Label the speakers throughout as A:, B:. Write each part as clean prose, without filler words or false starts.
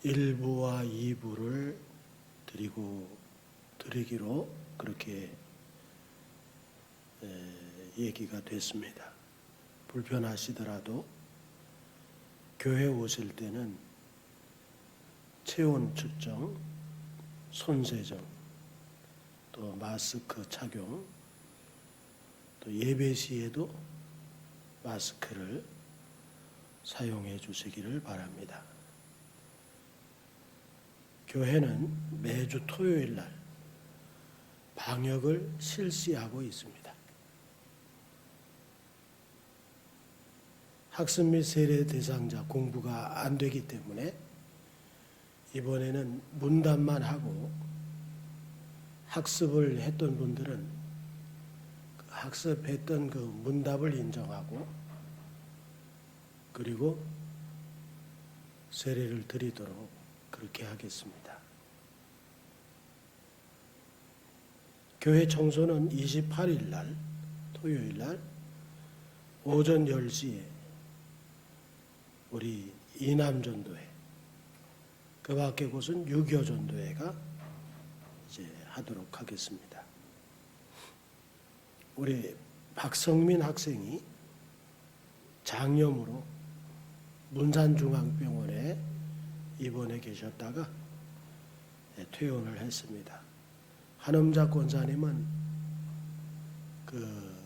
A: 1부와 2부를 드리기로 그렇게 얘기가 됐습니다. 불편하시더라도 교회 오실 때는 체온 측정, 손세정, 또 마스크 착용, 또 예배 시에도 마스크를 사용해 주시기를 바랍니다. 교회는 매주 토요일 날 방역을 실시하고 있습니다. 학습 및 세례 대상자 공부가 안 되기 때문에 이번에는 문답만 하고 학습을 했던 분들은 학습했던 그 문답을 인정하고 그리고 세례를 드리도록 그렇게 하겠습니다. 교회 청소는 28일 날 토요일 날 오전 10시에 우리 이남전도회, 그 밖의 곳은 유교전도회가 이제 하도록 하겠습니다. 우리 박성민 학생이 장염으로 문산중앙병원에 입원해 계셨다가 퇴원을 했습니다. 한음자 권사님은 그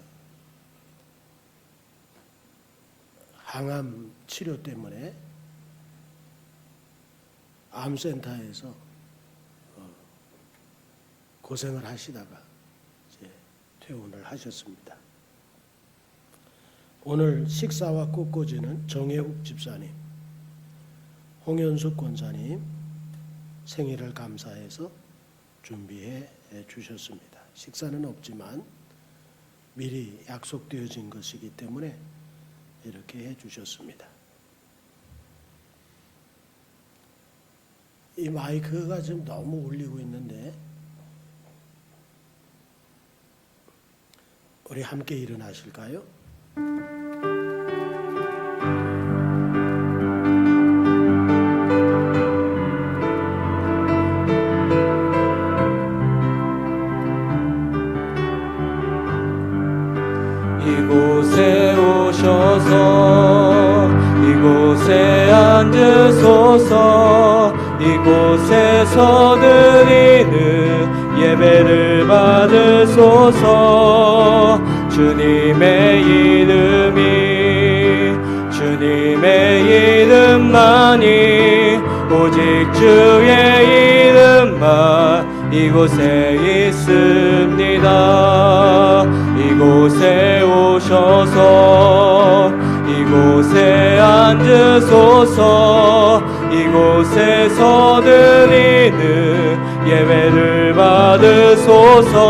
A: 항암 치료 때문에 암센터에서 고생을 하시다가 이제 퇴원을 하셨습니다. 오늘 식사와 꽃꽂이는 정혜욱 집사님, 홍현숙 권사님 생일을 감사해서 준비해 주셨습니다. 식사는 없지만 미리 약속되어진 것이기 때문에 이렇게 해 주셨습니다. 이 마이크가 지금 너무 울리고 있는데 우리 함께 일어나실까요?
B: 이곳에 오셔서 이곳에 앉으소서. 이곳에서 드리는 예배를 받으소서. 주님의 이름만이 오직 주의 이름만 이곳에 있습니다. 이곳에 오셔서 이곳에 앉으소서. 이곳에서 드리는 예배를 받으소서.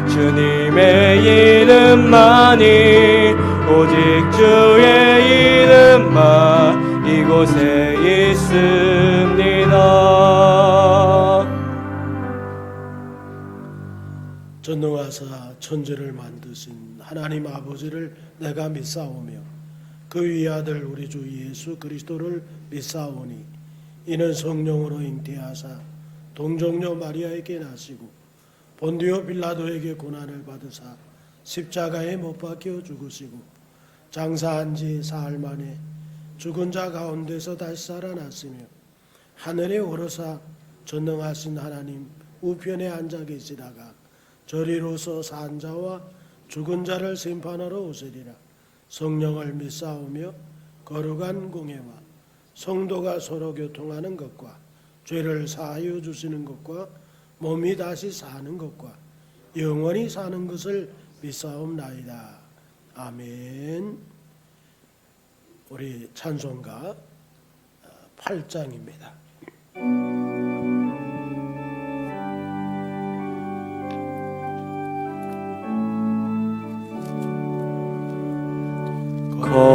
B: 주님의 이름만이 오직 주의 이름만 이곳에 있습니다.
A: 전능하사 천지를 만드신 하나님 아버지를 내가 믿사오며 그 위의 아들 우리 주 예수 그리스도를 믿사오니 이는 성령으로 잉태하사 동정녀 마리아에게 나시고 본디오 빌라도에게 고난을 받으사 십자가에 못 박혀 죽으시고 장사한 지 사흘 만에 죽은 자 가운데서 다시 살아났으며 하늘에 오르사 전능하신 하나님 우편에 앉아 계시다가 저리로서 산 자와 죽은 자를 심판하러 오시리라. 성령을 믿사오며 거룩한 공예와 성도가 서로 교통하는 것과 죄를 사하여 주시는 것과 몸이 다시 사는 것과 영원히 사는 것을 믿사옵나이다. 아멘. 우리 찬송가 8장입니다.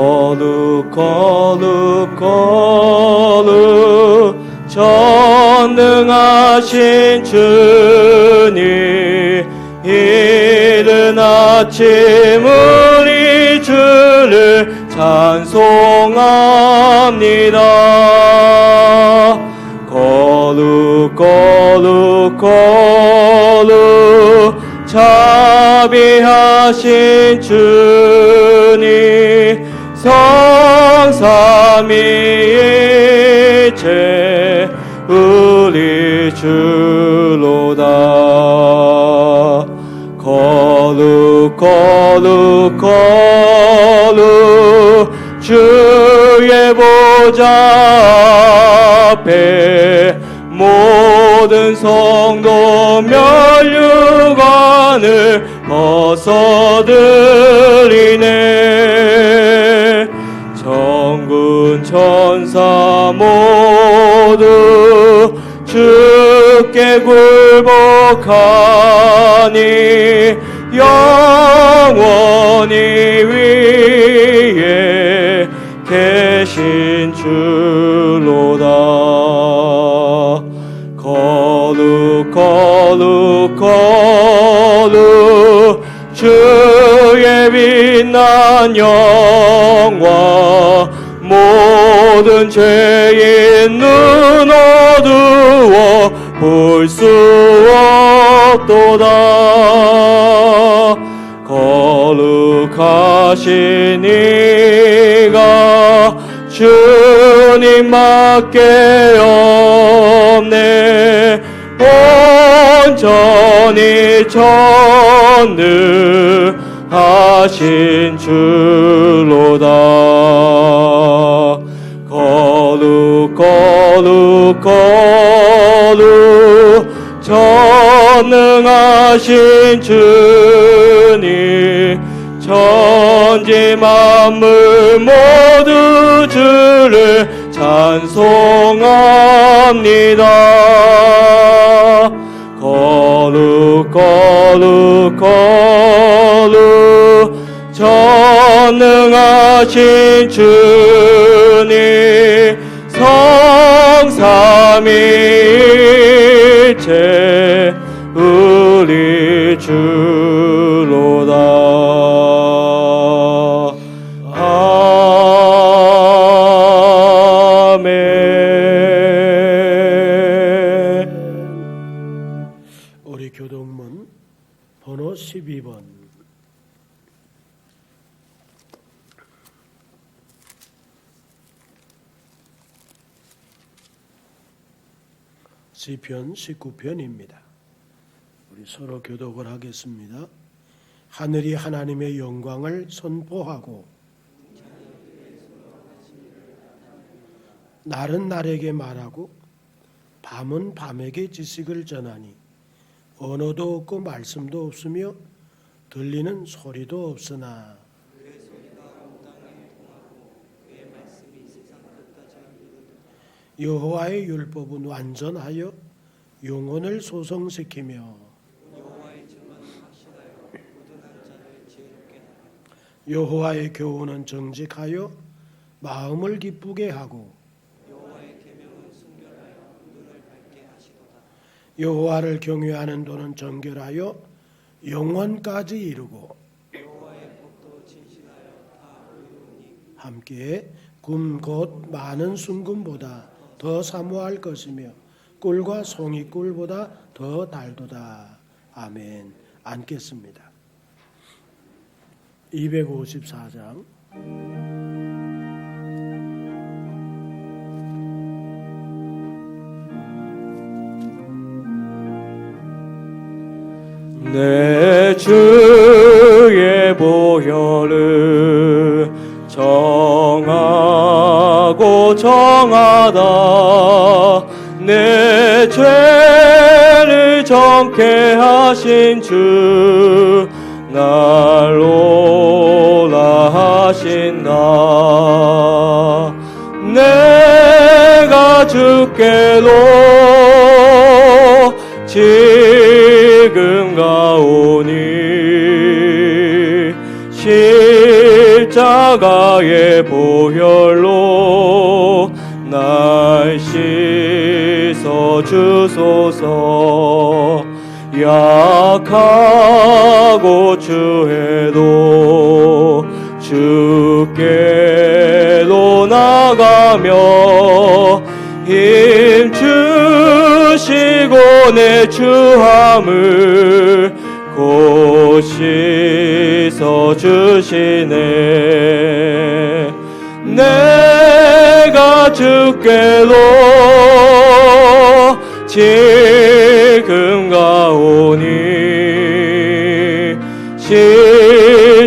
B: 거룩 전능하신 주님, 이른 아침 우리 주를 찬송합니다. 거룩 거룩 거룩 자비하신 주님 성삼위일체 우리 주로다. 거룩 거룩 거룩 주의 보좌 앞에 모든 성도 면류관을 벗어들이네. 천군 천사 모두 주께 굴복하니 영원히 위에 계신 주로다. 거룩 거룩 거룩 주의 빛난 영광 모든 죄인 눈 어두워 볼 수 없도다. 거룩하신 이가 주님밖에 없네. 온전히 전능하신 주로다. 거룩 거룩 거룩 전능하신 주님 천지 만물 모두 주를 찬송합니다. 거룩 거룩 거룩 전능하신 주님 성삼위일체 우리 주로다.
A: 우리 교동문 번호 12번. 시편 19편입니다. 우리 서로 교독을 하겠습니다. 하늘이 하나님의 영광을 선포하고 날은 날에게 말하고 밤은 밤에게 지식을 전하니 언어도 없고 말씀도 없으며 들리는 소리도 없으나 여호와의 율법은 완전하여 영혼을 소성시키며 여호와의 교훈은 정직하여 마음을 기쁘게 하고 여호와를 경외하는 도는 정결하여 영원까지 이루고 함께 금 곧 많은 순금보다 더 사모할 것이며 꿀과 송이꿀보다 더 달도다. 아멘. 앉겠습니다. 254장
B: 내 주의 보혈은 정하고 정하다. 내 죄를 정케 하신 주 날 오라 하신다. 내가 주께로 지금 가오니 십자가의 보혈로 날 씻어 주소서. 약하고 추해도 주께 기뻐하며 힘 주시고 내 추함을 곧 씻어주시네. 내가 주께로 지금 가오니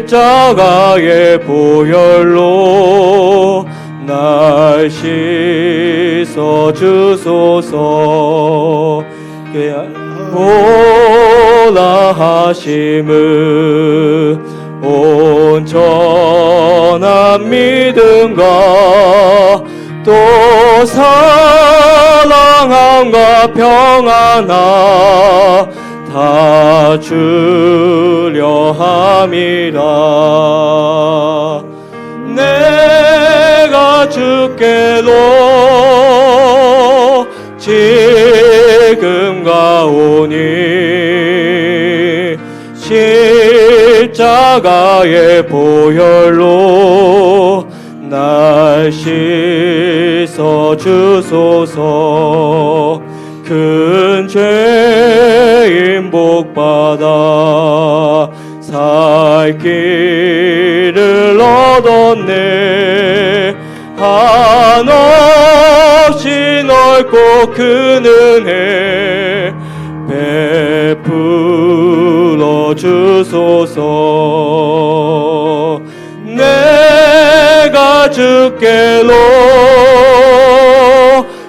B: 십자가의 보혈로 날 씻어주소서. 보라 하심을 온전한 믿음과 또 사랑함과 평안함 다 주려 함이라. 내가 주께로 지금 가오니 십자가의 보혈로 날 씻어주소서. 큰 죄인 복받아 살 길을 얻었네. 한없이 넓고 큰 은혜 베풀어 주소서. 내가 주께로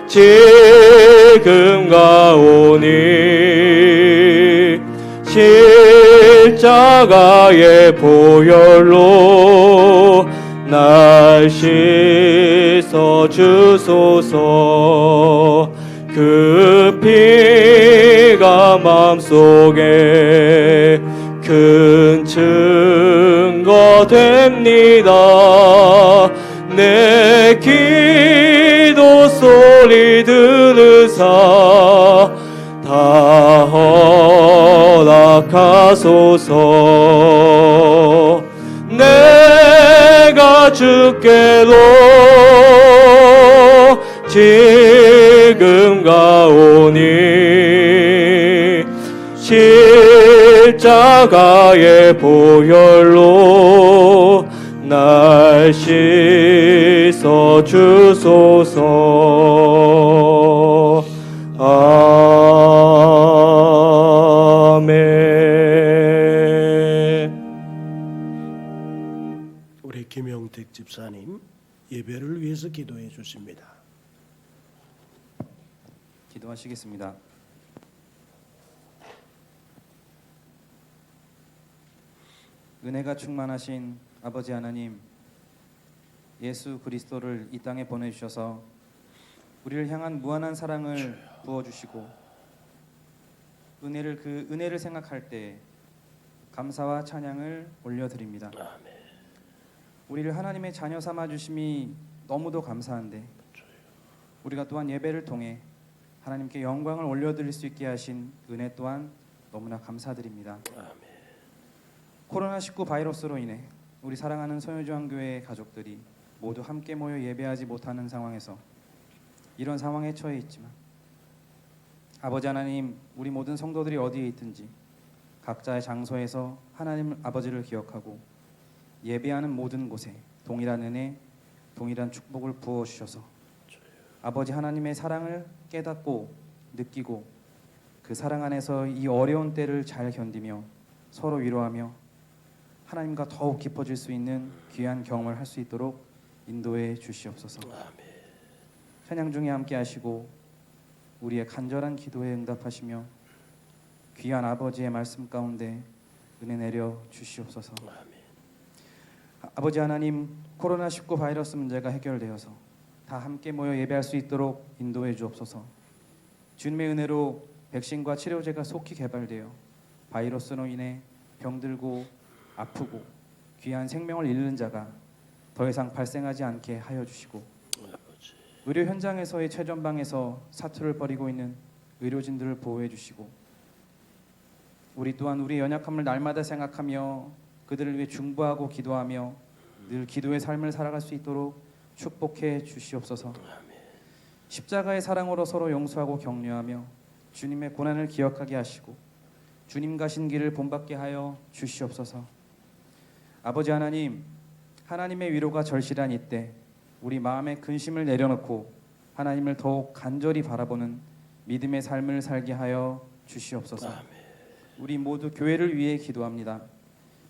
B: 지금 가오니 십자가의 보혈로 날 씻어주소서. 그 피가 마음속에 큰 증거 됩니다. 내 기도 소리 들으사 다 허락하소서. 내가 주께로 지금 가오니 십자가의 보혈로 날 씻어주소서. 아멘.
A: 우리 김영택 집사님 예배를 위해서 기도해 주십니다.
C: 기도하시겠습니다. 은혜가 충만하신 아버지 하나님, 예수 그리스도를 이 땅에 보내주셔서 우리를 향한 무한한 사랑을 부어주시고 그 은혜를 생각할 때 감사와 찬양을 올려드립니다. 우리를 하나님의 자녀 삼아 주심이 너무도 감사한데 우리가 또한 예배를 통해 하나님께 영광을 올려드릴 수 있게 하신 은혜 또한 너무나 감사드립니다. 코로나19 바이러스로 인해 우리 사랑하는 선유주한교회 가족들이 모두 함께 모여 예배하지 못하는 상황에서 이런 상황에 처해 있지만 아버지 하나님, 우리 모든 성도들이 어디에 있든지 각자의 장소에서 하나님 아버지를 기억하고 예배하는 모든 곳에 동일한 은혜, 동일한 축복을 부어주셔서 아버지 하나님의 사랑을 깨닫고 느끼고 그 사랑 안에서 이 어려운 때를 잘 견디며 서로 위로하며 하나님과 더욱 깊어질 수 있는 귀한 경험을 할 수 있도록 인도해 주시옵소서. 찬양 중에 함께 하시고 우리의 간절한 기도에 응답하시며 귀한 아버지의 말씀 가운데 은혜 내려 주시옵소서. 아버지 하나님, 코로나19 바이러스 문제가 해결되어서 다 함께 모여 예배할 수 있도록 인도해 주옵소서. 주님의 은혜로 백신과 치료제가 속히 개발되어 바이러스로 인해 병들고 아프고 귀한 생명을 잃는 자가 더 이상 발생하지 않게 하여 주시고 의료 현장에서의 최전방에서 사투를 벌이고 있는 의료진들을 보호해 주시고 우리 또한 우리의 연약함을 날마다 생각하며 그들을 위해 중보하고 기도하며 늘 기도의 삶을 살아갈 수 있도록 축복해 주시옵소서. 십자가의 사랑으로 서로 용서하고 격려하며 주님의 고난을 기억하게 하시고 주님 가신 길을 본받게 하여 주시옵소서. 아버지 하나님, 하나님의 위로가 절실한 이때 우리 마음의 근심을 내려놓고 하나님을 더욱 간절히 바라보는 믿음의 삶을 살게 하여 주시옵소서. 우리 모두 교회를 위해 기도합니다.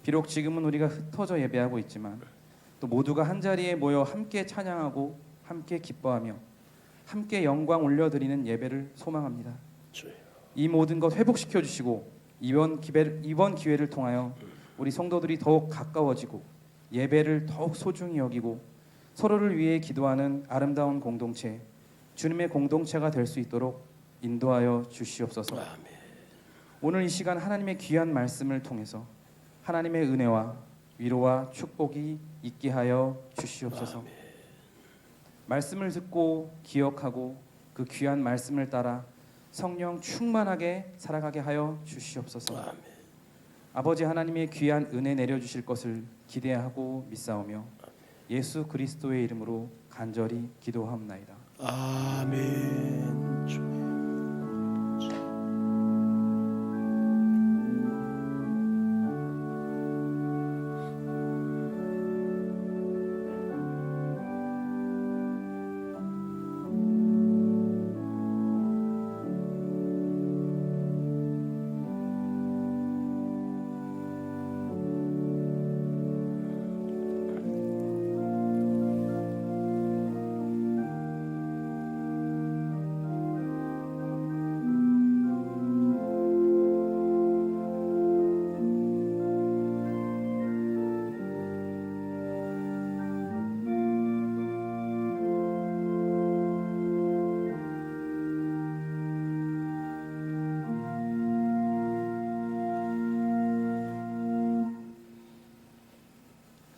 C: 비록 지금은 우리가 흩어져 예배하고 있지만 또 모두가 한자리에 모여 함께 찬양하고 함께 기뻐하며 함께 영광 올려드리는 예배를 소망합니다. 이 모든 것 회복시켜 주시고 이번 기회를 통하여 우리 성도들이 더욱 가까워지고 예배를 더욱 소중히 여기고 서로를 위해 기도하는 아름다운 공동체, 주님의 공동체가 될 수 있도록 인도하여 주시옵소서. 오늘 이 시간 하나님의 귀한 말씀을 통해서 하나님의 은혜와 위로와 축복이 있게 하여 주시옵소서. 말씀을 듣고 기억하고 그 귀한 말씀을 따라 성령 충만하게 살아가게 하여 주시옵소서. 아버지 하나님의 귀한 은혜 내려주실 것을 기대하고 믿사오며 예수 그리스도의 이름으로 간절히 기도하옵나이다.
A: 아멘. 주님.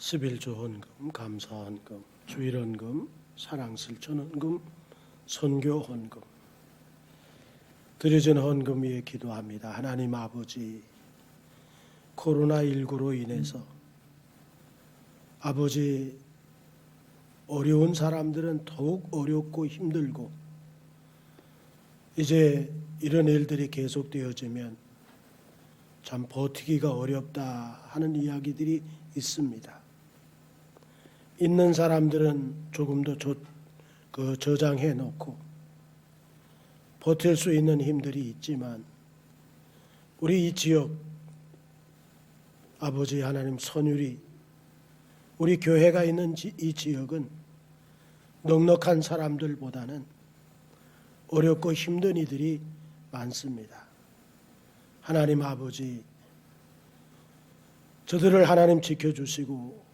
A: 11조 헌금, 감사 헌금, 주일 헌금, 사랑 실천 헌금, 선교 헌금, 드려진 헌금 위에 기도합니다. 하나님 아버지, 코로나19로 인해서 아버지 어려운 사람들은 더욱 어렵고 힘들고 이제 이런 일들이 계속되어지면 참 버티기가 어렵다 하는 이야기들이 있습니다. 있는 사람들은 조금 더 저장해 놓고 버틸 수 있는 힘들이 있지만 우리 이 지역 아버지 하나님 선율이 우리 교회가 있는 이 지역은 넉넉한 사람들보다는 어렵고 힘든 이들이 많습니다. 하나님 아버지, 저들을 하나님 지켜주시고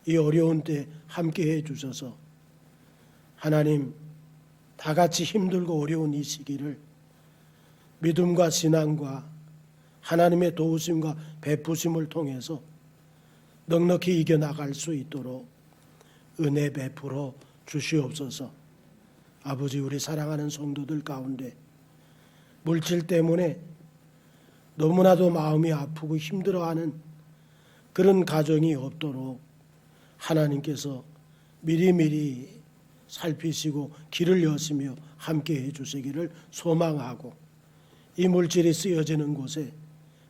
A: 이 어려운 때 함께해 주셔서 하나님 다 같이 힘들고 어려운 이 시기를 믿음과 신앙과 하나님의 도우심과 베푸심을 통해서 넉넉히 이겨나갈 수 있도록 은혜 베풀어 주시옵소서. 아버지, 우리 사랑하는 성도들 가운데 물질 때문에 너무나도 마음이 아프고 힘들어하는 그런 가정이 없도록 하나님께서 미리미리 살피시고 길을 여시며 함께 해주시기를 소망하고 이 물질이 쓰여지는 곳에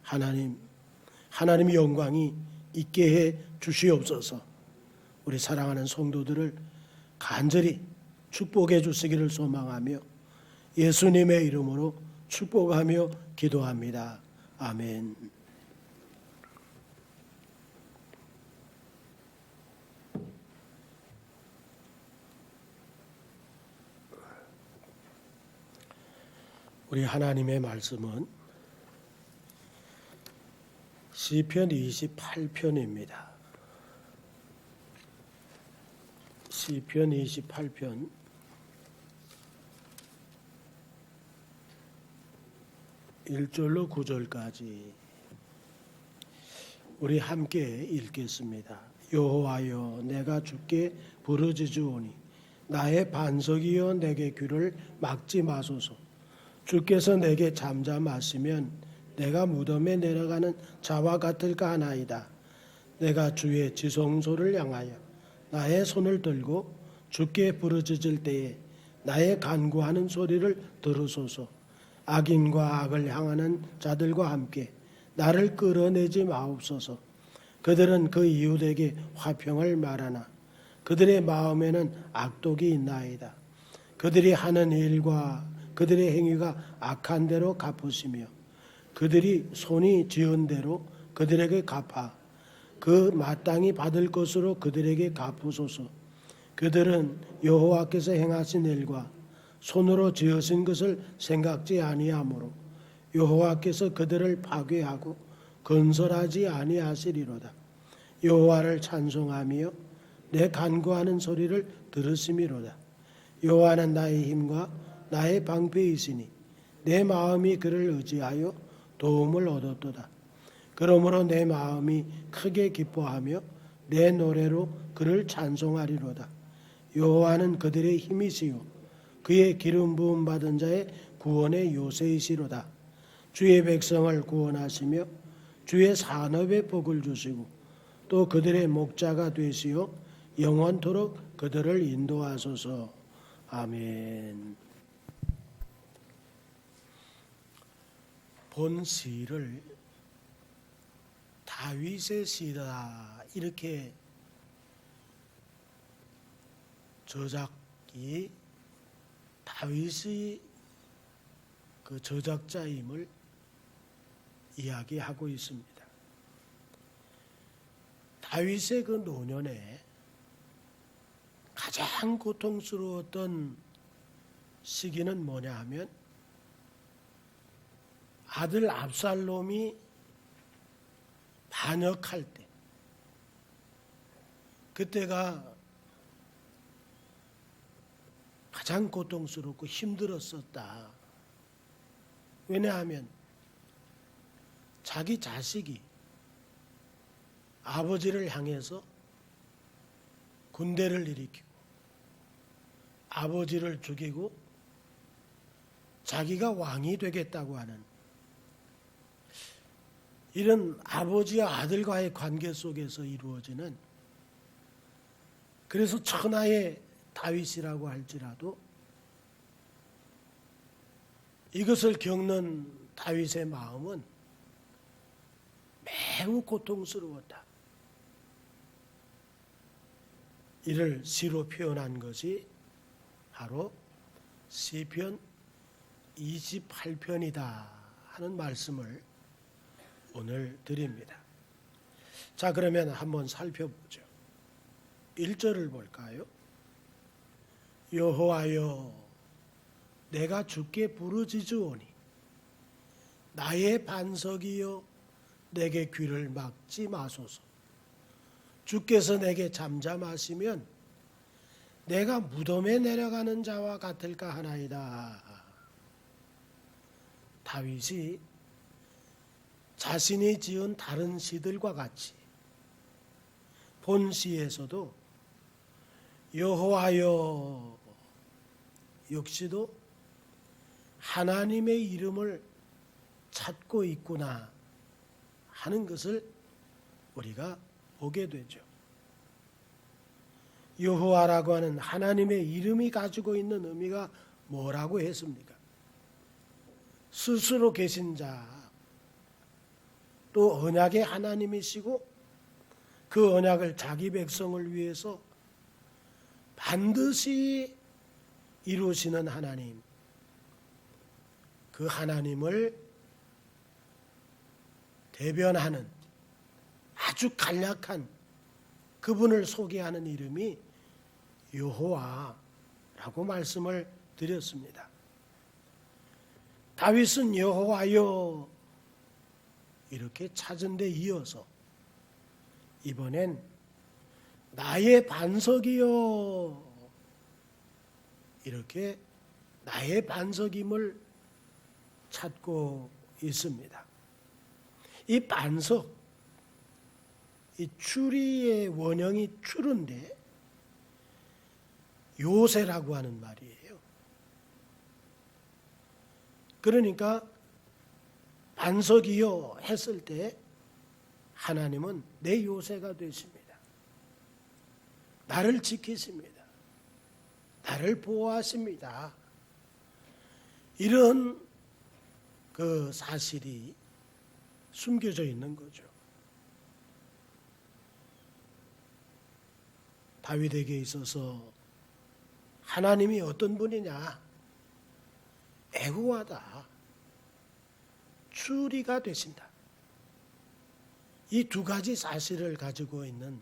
A: 하나님의 영광이 있게 해 주시옵소서. 우리 사랑하는 성도들을 간절히 축복해 주시기를 소망하며 예수님의 이름으로 축복하며 기도합니다. 아멘. 우리 하나님의 말씀은 시편 28편입니다. 시편 28편 1절로 9절까지 우리 함께 읽겠습니다. 여호와여, 내가 주께 부르짖으오니 나의 반석이여 내게 귀를 막지 마소서. 주께서 내게 잠잠하시면 내가 무덤에 내려가는 자와 같을까 하나이다. 내가 주의 지성소를 향하여 나의 손을 들고 주께 부르짖을 때에 나의 간구하는 소리를 들으소서. 악인과 악을 향하는 자들과 함께 나를 끌어내지 마옵소서. 그들은 그 이웃에게 화평을 말하나 그들의 마음에는 악독이 있나이다. 그들이 하는 일과 그들의 행위가 악한 대로 갚으시며 그들이 손이 지은 대로 그들에게 갚아 그 마땅히 받을 것으로 그들에게 갚으소서. 그들은 여호와께서 행하신 일과 손으로 지으신 것을 생각지 아니하므로 여호와께서 그들을 파괴하고 건설하지 아니하시리로다. 여호와를 찬송하며 내 간구하는 소리를 들으심이로다. 여호와는 나의 힘과 나의 방패이시니 내 마음이 그를 의지하여 도움을 얻었도다. 그러므로 내 마음이 크게 기뻐하며 내 노래로 그를 찬송하리로다. 여호와는 그들의 힘이시요 그의 기름 부음 받은 자의 구원의 요새이시로다. 주의 백성을 구원하시며 주의 산업에 복을 주시고 또 그들의 목자가 되시어 영원토록 그들을 인도하소서. 아멘. 본 시를 다윗의 시다 이렇게 저작이 다윗의 그 저작자임을 이야기하고 있습니다. 다윗의 그 노년에 가장 고통스러웠던 시기는 뭐냐 하면 아들 압살롬이 반역할 때, 그때가 가장 고통스럽고 힘들었었다. 왜냐하면 자기 자식이 아버지를 향해서 군대를 일으키고 아버지를 죽이고 자기가 왕이 되겠다고 하는 이런 아버지와 아들과의 관계 속에서 이루어지는, 그래서 천하의 다윗이라고 할지라도 이것을 겪는 다윗의 마음은 매우 고통스러웠다. 이를 시로 표현한 것이 바로 시편 28편이다 하는 말씀을 오늘 드립니다. 자, 그러면 한번 살펴보죠. 1절을 볼까요? 여호와여, 내가 주께 부르짖으오니 나의 반석이여 내게 귀를 막지 마소서. 주께서 내게 잠잠하시면 내가 무덤에 내려가는 자와 같을까 하나이다. 다윗이 자신이 지은 다른 시들과 같이 본 시에서도 여호와여 역시도 하나님의 이름을 찾고 있구나 하는 것을 우리가 보게 되죠. 여호와라고 하는 하나님의 이름이 가지고 있는 의미가 뭐라고 했습니까? 스스로 계신 자, 또 언약의 하나님이시고 그 언약을 자기 백성을 위해서 반드시 이루시는 하나님, 그 하나님을 대변하는 아주 간략한 그분을 소개하는 이름이 여호와라고 말씀을 드렸습니다. 다윗은 여호와여 이렇게 찾은 데 이어서 이번엔 나의 반석이여 이렇게 나의 반석임을 찾고 있습니다. 이 반석, 이 추리의 원형이 추른데 요새라고 하는 말이에요. 그러니까 반석이요 했을 때 하나님은 내 요새가 되십니다. 나를 지키십니다. 나를 보호하십니다. 이런 그 사실이 숨겨져 있는 거죠. 다윗에게 있어서 하나님이 어떤 분이냐? 애구하다. 추리가 되신다. 이 두 가지 사실을 가지고 있는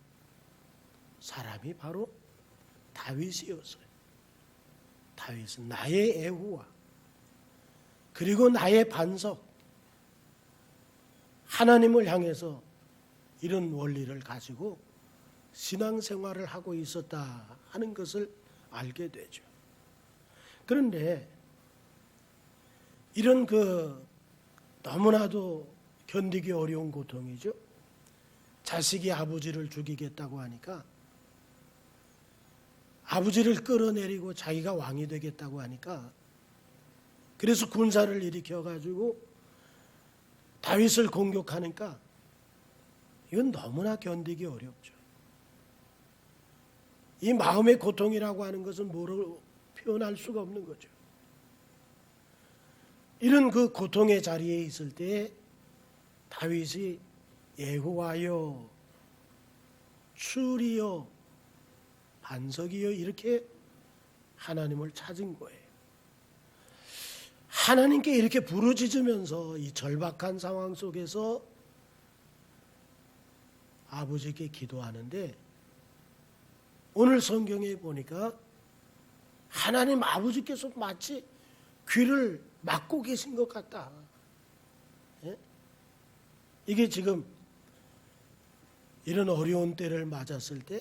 A: 사람이 바로 다윗이었어요. 다윗은 나의 애후와 그리고 나의 반석, 하나님을 향해서 이런 원리를 가지고 신앙생활을 하고 있었다 하는 것을 알게 되죠. 그런데 이런 너무나도 견디기 어려운 고통이죠. 자식이 아버지를 죽이겠다고 하니까, 아버지를 끌어내리고 자기가 왕이 되겠다고 하니까, 그래서 군사를 일으켜가지고 다윗을 공격하니까 이건 너무나 견디기 어렵죠. 이 마음의 고통이라고 하는 것은 뭐로 표현할 수가 없는 거죠. 이런 그 고통의 자리에 있을 때 다윗이 여호와여, 추리여, 반석이여 이렇게 하나님을 찾은 거예요. 하나님께 이렇게 부르짖으면서 이 절박한 상황 속에서 아버지께 기도하는데, 오늘 성경에 보니까 하나님 아버지께서 마치 귀를 막고 계신 것 같다. 예? 이게 지금 이런 어려운 때를 맞았을 때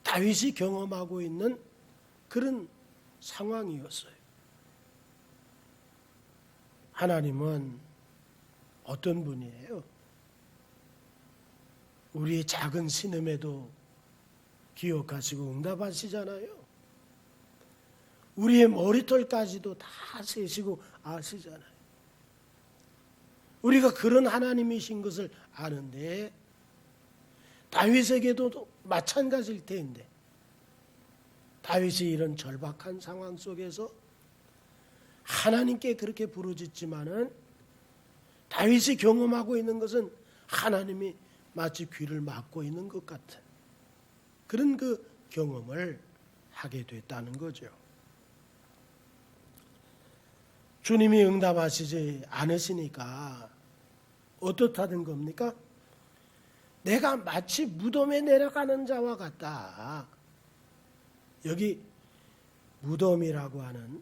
A: 다윗이 경험하고 있는 그런 상황이었어요. 하나님은 어떤 분이에요? 우리의 작은 신음에도 기억하시고 응답하시잖아요. 우리의 머리털까지도 다 세시고 아시잖아요. 우리가 그런 하나님이신 것을 아는데 다윗에게도 마찬가지일 텐데, 다윗이 이런 절박한 상황 속에서 하나님께 그렇게 부르짖지만은 다윗이 경험하고 있는 것은 하나님이 마치 귀를 막고 있는 것 같은 그런 그 경험을 하게 됐다는 거죠. 주님이 응답하시지 않으시니까 어떻다는 겁니까? 내가 마치 무덤에 내려가는 자와 같다. 여기 무덤이라고 하는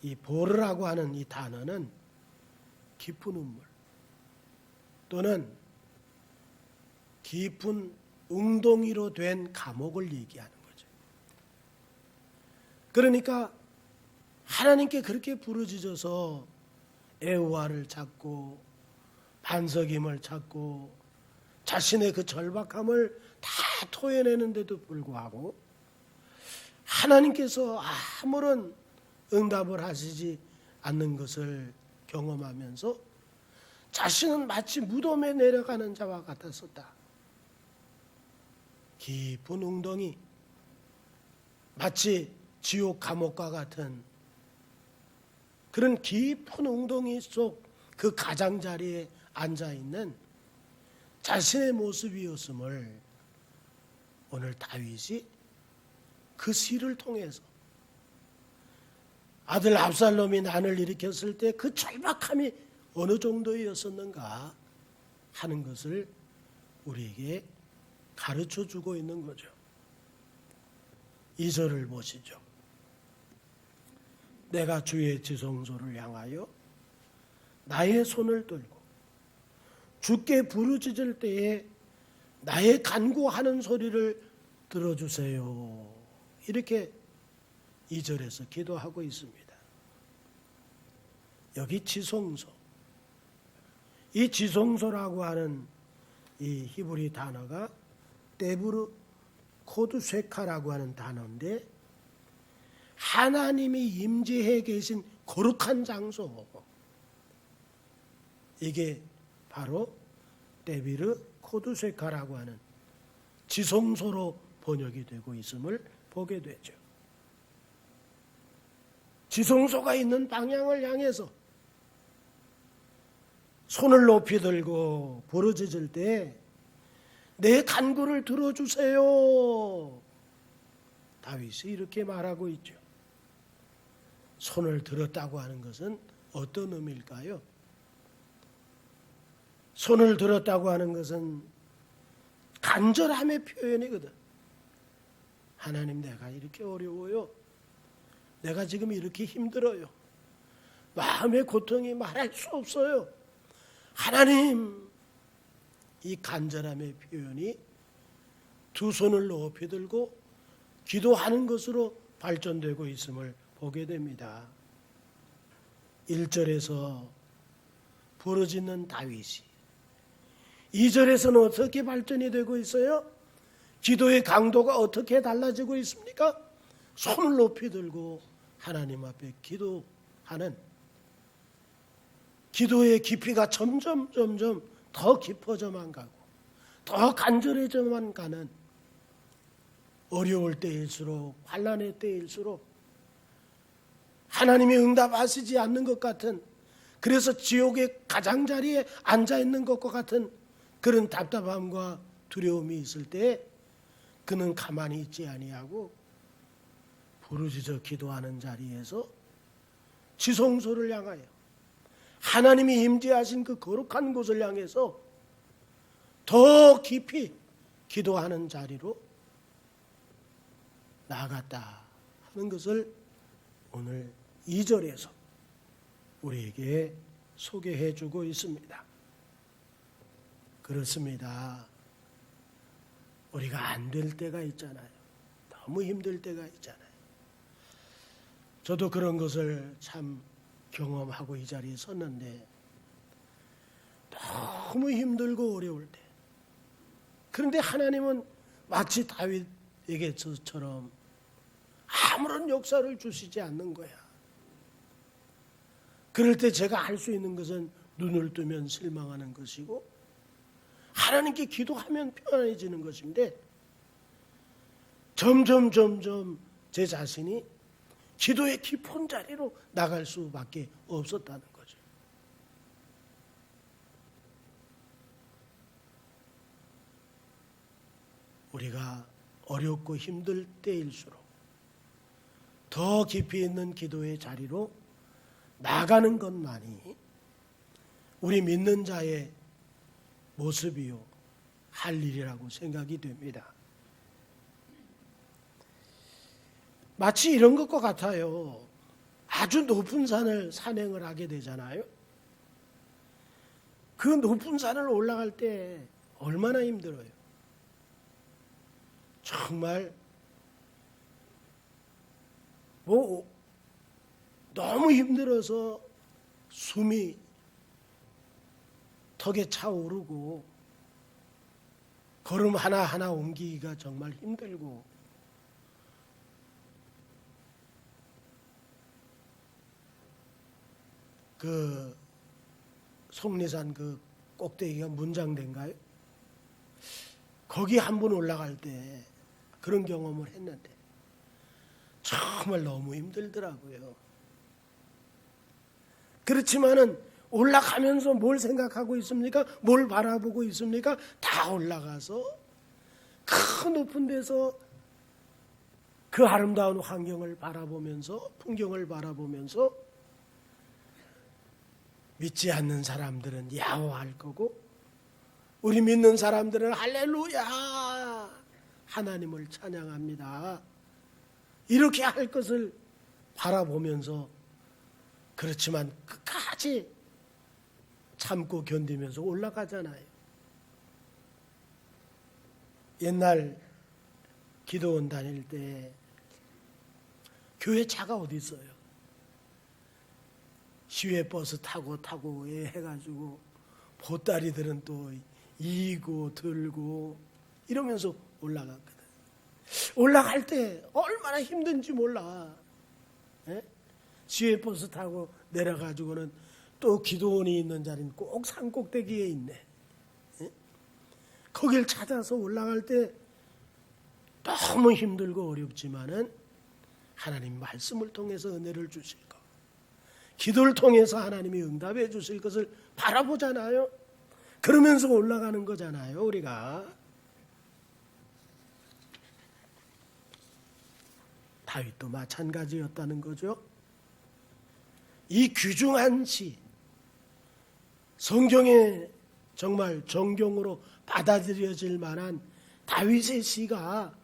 A: 이 보르라고 하는 이 단어는 깊은 우물 또는 깊은 웅덩이로 된 감옥을 얘기하는 거죠. 그러니까 하나님께 그렇게 부르짖어서 애호와를 찾고 반석임을 찾고 자신의 그 절박함을 다 토해내는데도 불구하고 하나님께서 아무런 응답을 하시지 않는 것을 경험하면서 자신은 마치 무덤에 내려가는 자와 같았었다. 깊은 웅덩이, 마치 지옥 감옥과 같은 그런 깊은 웅덩이 속 그 가장자리에 앉아있는 자신의 모습이었음을 오늘 다윗이 그 시를 통해서 아들 압살롬이 난을 일으켰을 때 그 절박함이 어느 정도였었는가 하는 것을 우리에게 가르쳐 주고 있는 거죠. 2절을 보시죠. 내가 주의 지성소를 향하여 나의 손을 들고 주께 부르짖을 때에 나의 간구하는 소리를 들어주세요. 이렇게 2절에서 기도하고 있습니다. 여기 지성소, 이 지성소라고 하는 이 히브리 단어가 데브르 코드쉐카라고 하는 단어인데, 하나님이 임재해 계신 거룩한 장소, 이게 바로 데비르 코드쉐카라고 하는 지성소로 번역이 되고 있음을 보게 되죠. 지성소가 있는 방향을 향해서 손을 높이 들고 부르짖을 때 내 간구를 들어주세요. 다윗이 이렇게 말하고 있죠. 손을 들었다고 하는 것은 어떤 의미일까요? 손을 들었다고 하는 것은 간절함의 표현이거든. 하나님, 내가 이렇게 어려워요. 내가 지금 이렇게 힘들어요. 마음의 고통이 말할 수 없어요. 하나님, 이 간절함의 표현이 두 손을 높이 들고 기도하는 것으로 발전되고 있음을 보게 됩니다. 1절에서 부르짖는 다윗이 2절에서는 어떻게 발전이 되고 있어요? 기도의 강도가 어떻게 달라지고 있습니까? 손을 높이 들고 하나님 앞에 기도하는 기도의 깊이가 점점 더 깊어져만 가고 더 간절해져만 가는, 어려울 때일수록, 환난의 때일수록 하나님이 응답하시지 않는 것 같은, 그래서 지옥의 가장자리에 앉아있는 것과 같은 그런 답답함과 두려움이 있을 때 그는 가만히 있지 아니하고 부르짖어 기도하는 자리에서 지성소를 향하여 하나님이 임재하신 그 거룩한 곳을 향해서 더 깊이 기도하는 자리로 나아갔다 하는 것을 오늘 2절에서 우리에게 소개해 주고 있습니다. 그렇습니다. 우리가 안 될 때가 있잖아요. 너무 힘들 때가 있잖아요. 저도 그런 것을 참 경험하고 이 자리에 섰는데, 너무 힘들고 어려울 때, 그런데 하나님은 마치 다윗에게처럼 아무런 역사를 주시지 않는 거야. 그럴 때 제가 할 수 있는 것은 눈을 뜨면 실망하는 것이고 하나님께 기도하면 편안해지는 것인데, 점점 제 자신이 기도의 깊은 자리로 나갈 수밖에 없었다는 거죠. 우리가 어렵고 힘들 때일수록 더 깊이 있는 기도의 자리로 나가는 것만이 우리 믿는 자의 모습이요, 할 일이라고 생각이 됩니다. 마치 이런 것과 같아요. 아주 높은 산을 산행을 하게 되잖아요. 그 높은 산을 올라갈 때 얼마나 힘들어요. 정말 너무 힘들어서 숨이 턱에 차오르고 걸음 하나하나 옮기기가 정말 힘들고, 그 속리산 그 꼭대기가 문장대인가요? 거기 한 번 올라갈 때 그런 경험을 했는데 정말 너무 힘들더라고요. 그렇지만은 올라가면서 뭘 생각하고 있습니까? 뭘 바라보고 있습니까? 다 올라가서 그 높은 데서 그 아름다운 환경을 바라보면서, 풍경을 바라보면서 믿지 않는 사람들은 야호할 거고, 우리 믿는 사람들은 할렐루야, 하나님을 찬양합니다, 이렇게 할 것을 바라보면서, 그렇지만 끝까지 참고 견디면서 올라가잖아요. 옛날 기도원 다닐 때 교회 차가 어디 있어요? 시외버스 타고 해가지고 보따리들은 또 이고 들고 이러면서 올라갔거든. 올라갈 때 얼마나 힘든지 몰라. 예? 시외버스 타고 내려가지고는 또 기도원이 있는 자리는 꼭 산꼭대기에 있네. 예? 거길 찾아서 올라갈 때 너무 힘들고 어렵지만은 하나님 말씀을 통해서 은혜를 주실 것, 기도를 통해서 하나님이 응답해 주실 것을 바라보잖아요. 그러면서 올라가는 거잖아요, 우리가. 다윗도 마찬가지였다는 거죠. 이 귀중한 시, 성경에 정말 정경으로 받아들여질 만한 다윗의 시가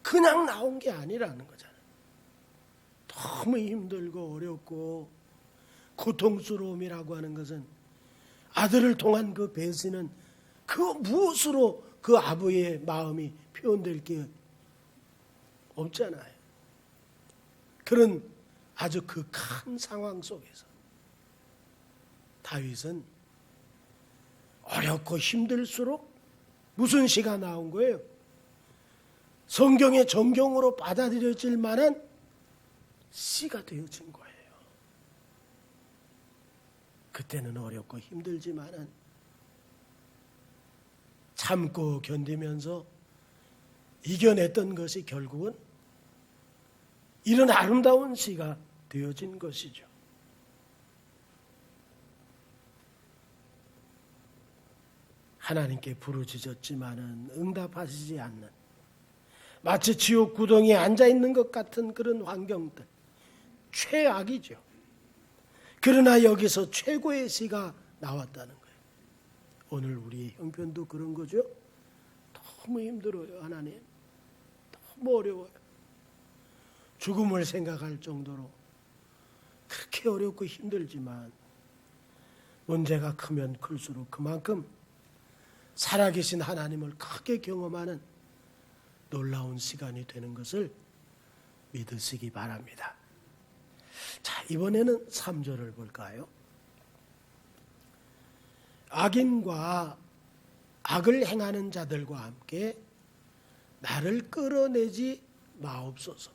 A: 그냥 나온 게 아니라는 거잖아요. 너무 힘들고 어렵고 고통스러움이라고 하는 것은 아들을 통한 그 배신은 그 무엇으로 그 아버지의 마음이 표현될 게 없잖아요. 그런 아주 그 큰 상황 속에서 다윗은 어렵고 힘들수록 무슨 시가 나온 거예요? 성경의 정경으로 받아들여질 만한 시가 되어진 거예요. 그때는 어렵고 힘들지만은 참고 견디면서 이겨냈던 것이 결국은 이런 아름다운 시가 되어진 것이죠. 하나님께 부르짖었지만은 응답하시지 않는, 마치 지옥 구덩이에 앉아있는 것 같은 그런 환경들, 최악이죠. 그러나 여기서 최고의 시가 나왔다는 거예요. 오늘 우리의 형편도 그런 거죠. 너무 힘들어요, 하나님. 너무 어려워요. 죽음을 생각할 정도로 그렇게 어렵고 힘들지만 문제가 크면 클수록 그만큼 살아계신 하나님을 크게 경험하는 놀라운 시간이 되는 것을 믿으시기 바랍니다. 자, 이번에는 3절을 볼까요? 악인과 악을 행하는 자들과 함께 나를 끌어내지 마옵소서.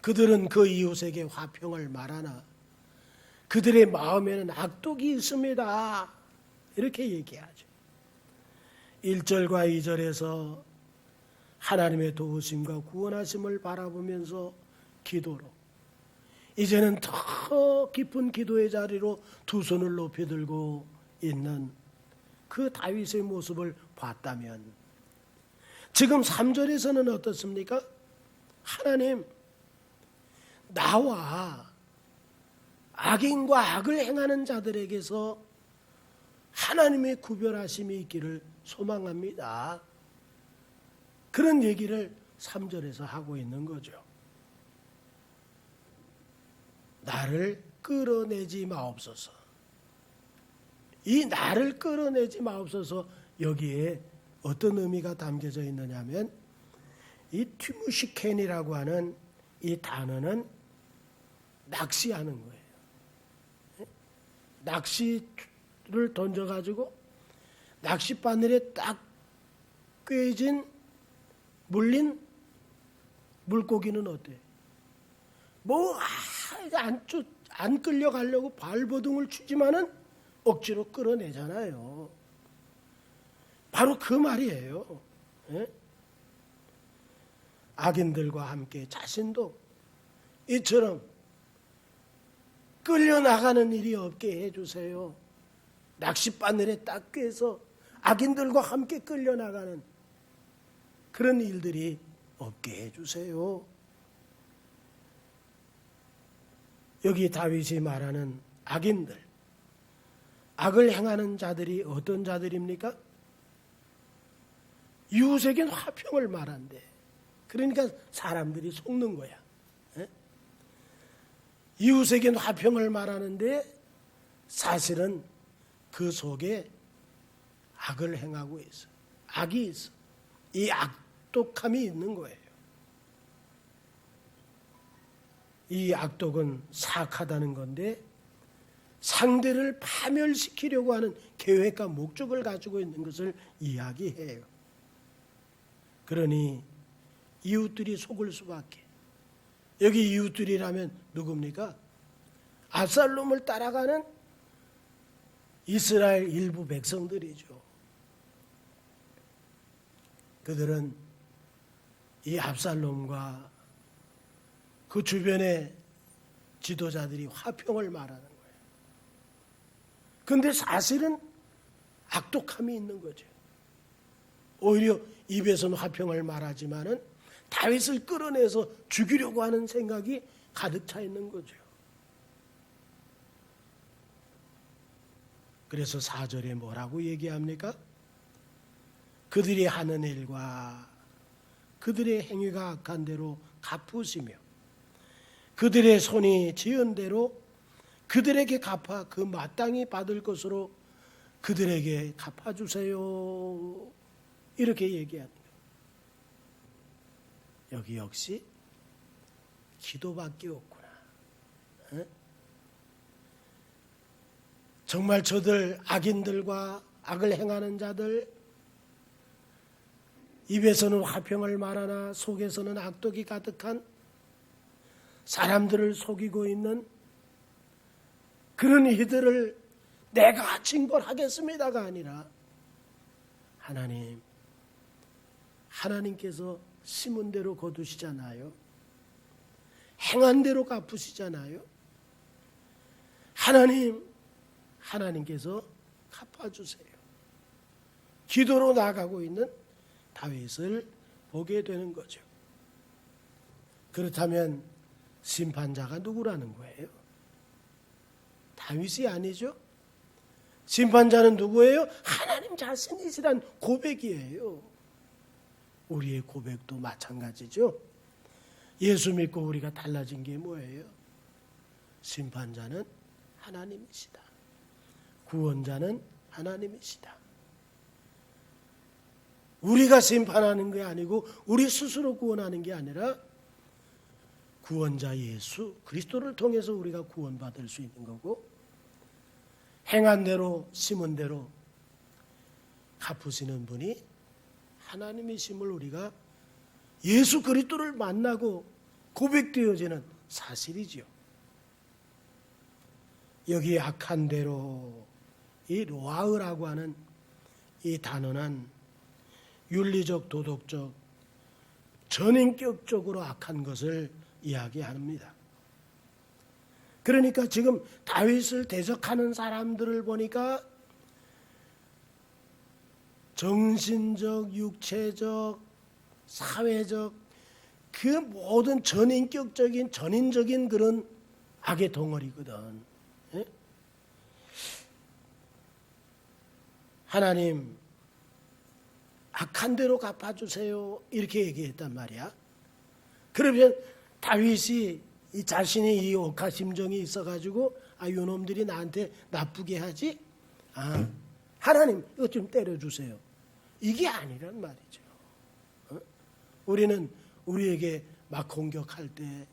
A: 그들은 그 이웃에게 화평을 말하나 그들의 마음에는 악독이 있습니다. 이렇게 얘기하죠. 1절과 2절에서 하나님의 도우심과 구원하심을 바라보면서 기도로, 이제는 더 깊은 기도의 자리로 두 손을 높이 들고 있는 그 다윗의 모습을 봤다면, 지금 3절에서는 어떻습니까? 하나님, 나와 악인과 악을 행하는 자들에게서 하나님의 구별하심이 있기를 소망합니다. 그런 얘기를 3절에서 하고 있는 거죠. 나를 끌어내지 마옵소서. 이 나를 끌어내지 마옵소서, 여기에 어떤 의미가 담겨져 있느냐 하면, 이 튜무시켄이라고 하는 이 단어는 낚시하는 거예요. 낚시를 던져가지고 낚싯바늘에 딱 꿰진 물린 물고기는 어때? 안 끌려가려고 발버둥을 치지만은 억지로 끌어내잖아요. 바로 그 말이에요. 악인들과 함께 자신도 이처럼 끌려나가는 일이 없게 해주세요. 낚싯바늘에 딱 꿰서 악인들과 함께 끌려나가는 그런 일들이 없게 해주세요. 여기 다윗이 말하는 악인들, 악을 행하는 자들이 어떤 자들입니까? 이웃에겐 화평을 말한대. 그러니까 사람들이 속는 거야. 이웃에겐 화평을 말하는데 사실은 그 속에 악을 행하고 있어. 악이 있어. 이 악독함이 있는 거예요. 이 악독은 사악하다는 건데 상대를 파멸시키려고 하는 계획과 목적을 가지고 있는 것을 이야기해요. 그러니 이웃들이 속을 수밖에. 여기 이웃들이라면 누굽니까? 압살롬을 따라가는 이스라엘 일부 백성들이죠. 그들은 이 압살롬과 그 주변의 지도자들이 화평을 말하는 거예요. 그런데 사실은 악독함이 있는 거죠. 오히려 입에서는 화평을 말하지만은 다윗을 끌어내서 죽이려고 하는 생각이 가득 차 있는 거죠. 그래서 4절에 뭐라고 얘기합니까? 그들이 하는 일과 그들의 행위가 악한 대로 갚으시며 그들의 손이 지은 대로 그들에게 갚아 그 마땅히 받을 것으로 그들에게 갚아주세요. 이렇게 얘기하는 거예요. 여기 역시 기도밖에 없구나. 에? 정말 저들 악인들과 악을 행하는 자들, 입에서는 화평을 말하나 속에서는 악독이 가득한 사람들을 속이고 있는 그런 이들을 내가 징벌하겠습니다가 아니라 하나님께서 심은 대로 거두시잖아요. 행한 대로 갚으시잖아요. 하나님께서 갚아주세요. 기도로 나아가고 있는 다윗을 보게 되는 거죠. 그렇다면 심판자가 누구라는 거예요? 다윗이 아니죠. 심판자는 누구예요? 하나님 자신이시란 고백이에요. 우리의 고백도 마찬가지죠. 예수 믿고 우리가 달라진 게 뭐예요? 심판자는 하나님이시다. 구원자는 하나님이시다. 우리가 심판하는 게 아니고 우리 스스로 구원하는 게 아니라 구원자 예수 그리스도를 통해서 우리가 구원받을 수 있는 거고, 행한 대로 심은 대로 갚으시는 분이 하나님이심을 우리가 예수 그리스도를 만나고 고백되어지는 사실이지요. 여기 악한 대로 이 로아흐라고 하는 이 단어는 윤리적, 도덕적, 전인격적으로 악한 것을 이야기합니다. 그러니까 지금 다윗을 대적하는 사람들을 보니까 정신적, 육체적, 사회적 그 모든 전인적인 그런 악의 덩어리거든. 예? 하나님 악한 대로 갚아주세요 이렇게 얘기했단 말이야. 그러면 다윗이 이 자신이 이 억하심정이 있어가지고 요놈들이 나한테 나쁘게 하지? 하나님 이거 좀 때려주세요. 이게 아니란 말이죠. 우리는 우리에게 막 공격할 때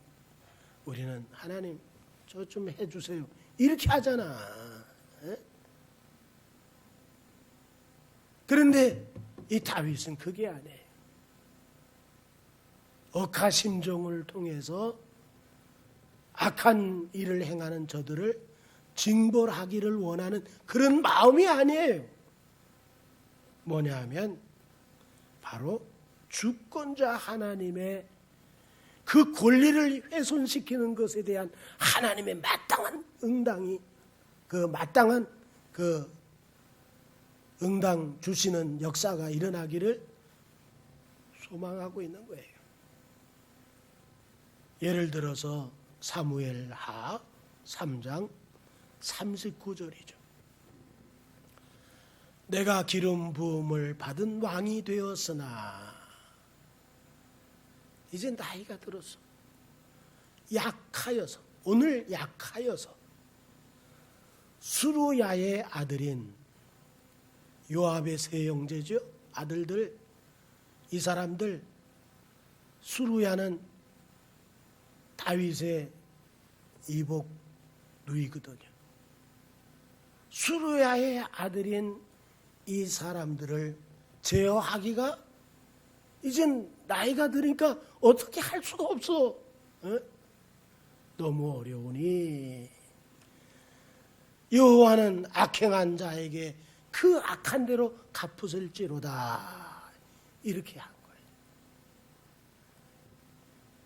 A: 우리는 하나님 저 좀 해주세요 이렇게 하잖아. 그런데 이 다윗은 그게 아니에요. 억하심정을 통해서 악한 일을 행하는 저들을 징벌하기를 원하는 그런 마음이 아니에요. 뭐냐 하면 바로 주권자 하나님의 그 권리를 훼손시키는 것에 대한 하나님의 마땅한 응당이 마땅한 응당 주시는 역사가 일어나기를 소망하고 있는 거예요. 예를 들어서 사무엘하 3장 39절이죠. 내가 기름 부음을 받은 왕이 되었으나 이제 나이가 들어서 오늘 약하여서 수루야의 아들인 요압의 세 형제죠. 아들들 이 사람들 수루야는 다윗의 이복 누이거든요. 수루야의 아들인 이 사람들을 제어하기가 이젠 나이가 드니까 어떻게 할 수가 없어. 너무 어려우니 여호와는 악행한 자에게 그 악한 대로 갚으실지로다 이렇게 한 거예요.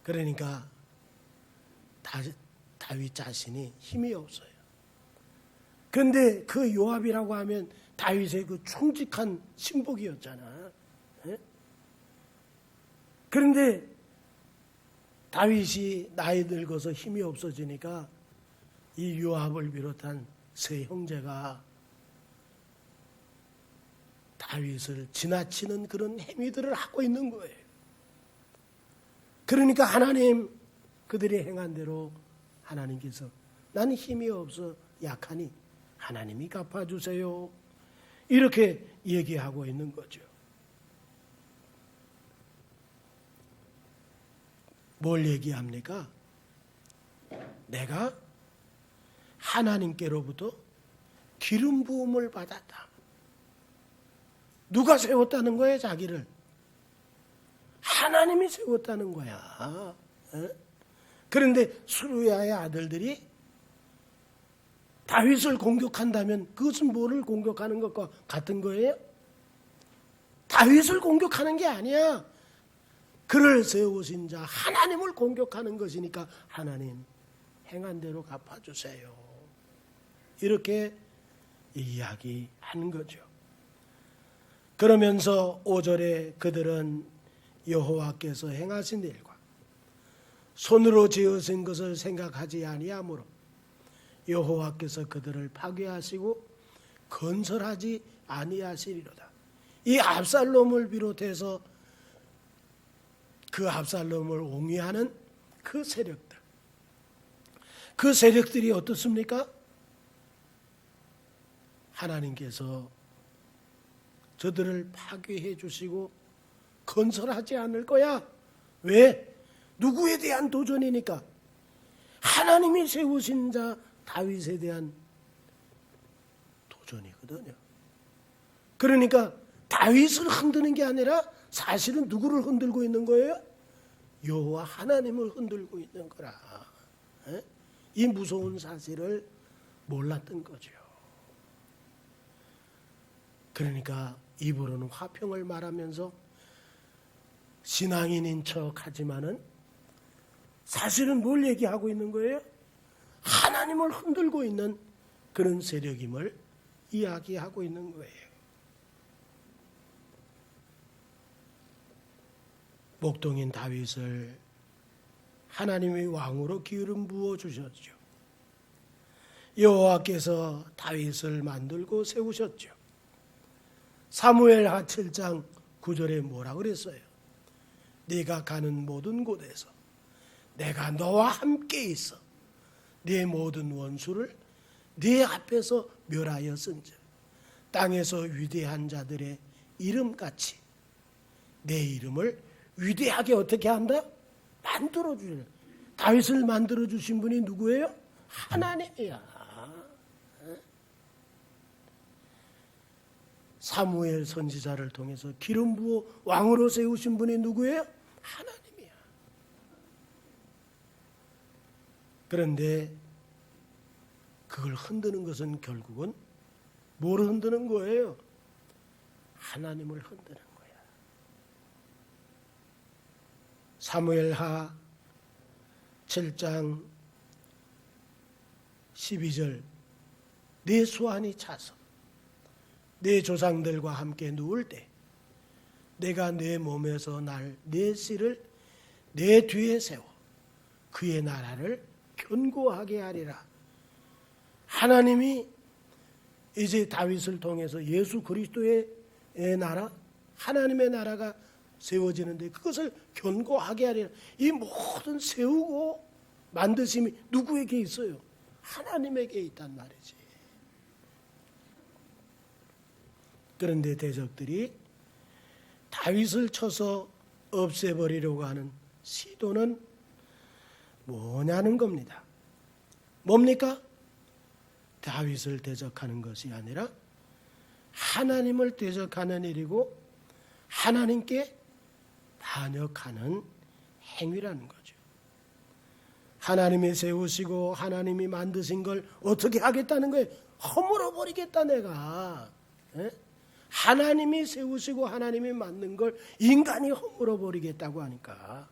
A: 그러니까 다윗 자신이 힘이 없어요. 그런데 그 요압이라고 하면 다윗의 그 충직한 신복이었잖아. 예? 그런데 다윗이 나이 늙어서 힘이 없어지니까 이 요압을 비롯한 세 형제가 다윗을 지나치는 그런 행위들을 하고 있는 거예요. 그러니까 하나님 그들이 행한 대로 하나님께서 나는 힘이 없어 약하니 하나님이 갚아주세요. 이렇게 얘기하고 있는 거죠. 뭘 얘기합니까? 내가 하나님께로부터 기름 부음을 받았다. 누가 세웠다는 거예요, 자기를? 하나님이 세웠다는 거야. 그런데 수르야의 아들들이 다윗을 공격한다면 그것은 뭐를 공격하는 것과 같은 거예요? 다윗을 공격하는 게 아니야. 그를 세우신 자 하나님을 공격하는 것이니까 하나님 행한 대로 갚아주세요. 이렇게 이야기하는 거죠. 그러면서 5절에 그들은 여호와께서 행하신 일과 손으로 지으신 것을 생각하지 아니하므로 여호와께서 그들을 파괴하시고 건설하지 아니하시리로다. 이 압살롬을 비롯해서 그 압살롬을 옹이하는 그 세력들, 그 세력들이 어떻습니까? 하나님께서 저들을 파괴해 주시고 건설하지 않을 거야. 왜? 누구에 대한 도전이니까? 하나님이 세우신 자 다윗에 대한 도전이거든요. 그러니까 다윗을 흔드는 게 아니라 사실은 누구를 흔들고 있는 거예요? 여호와 하나님을 흔들고 있는 거라. 이 무서운 사실을 몰랐던 거죠. 그러니까 입으로는 화평을 말하면서 신앙인인 척하지만은 사실은 뭘 얘기하고 있는 거예요? 하나님을 흔들고 있는 그런 세력임을 이야기하고 있는 거예요. 목동인 다윗을 하나님의 왕으로 기름 부어 주셨죠. 여호와께서 다윗을 만들고 세우셨죠. 사무엘하 7장 9절에 뭐라 그랬어요? 네가 가는 모든 곳에서 내가 너와 함께 있어 네 모든 원수를 네 앞에서 멸하였은즉 땅에서 위대한 자들의 이름같이 내 이름을 위대하게 어떻게 한다? 만들어주려. 다윗을 만들어주신 분이 누구예요? 하나님이야. 사무엘 선지자를 통해서 기름 부어 왕으로 세우신 분이 누구예요? 하나님이야. 그런데 그걸 흔드는 것은 결국은 뭘 흔드는 거예요? 하나님을 흔드는 거야. 사무엘하 7장 12절 내 수완이 차서 내 조상들과 함께 누울 때 내가 내 몸에서 날 내 씨를 내 뒤에 세워 그의 나라를 견고하게 하리라. 하나님이 이제 다윗을 통해서 예수 그리스도의 나라, 하나님의 나라가 세워지는데 그것을 견고하게 하리라. 이 모든 세우고 만드심이 누구에게 있어요? 하나님에게 있단 말이지. 그런데 대적들이 다윗을 쳐서 없애버리려고 하는 시도는 뭐냐는 겁니다. 뭡니까? 다윗을 대적하는 것이 아니라 하나님을 대적하는 일이고 하나님께 반역하는 행위라는 거죠. 하나님이 세우시고 하나님이 만드신 걸 어떻게 하겠다는 거예요? 허물어 버리겠다 내가. 하나님이 세우시고 하나님이 만든 걸 인간이 허물어 버리겠다고 하니까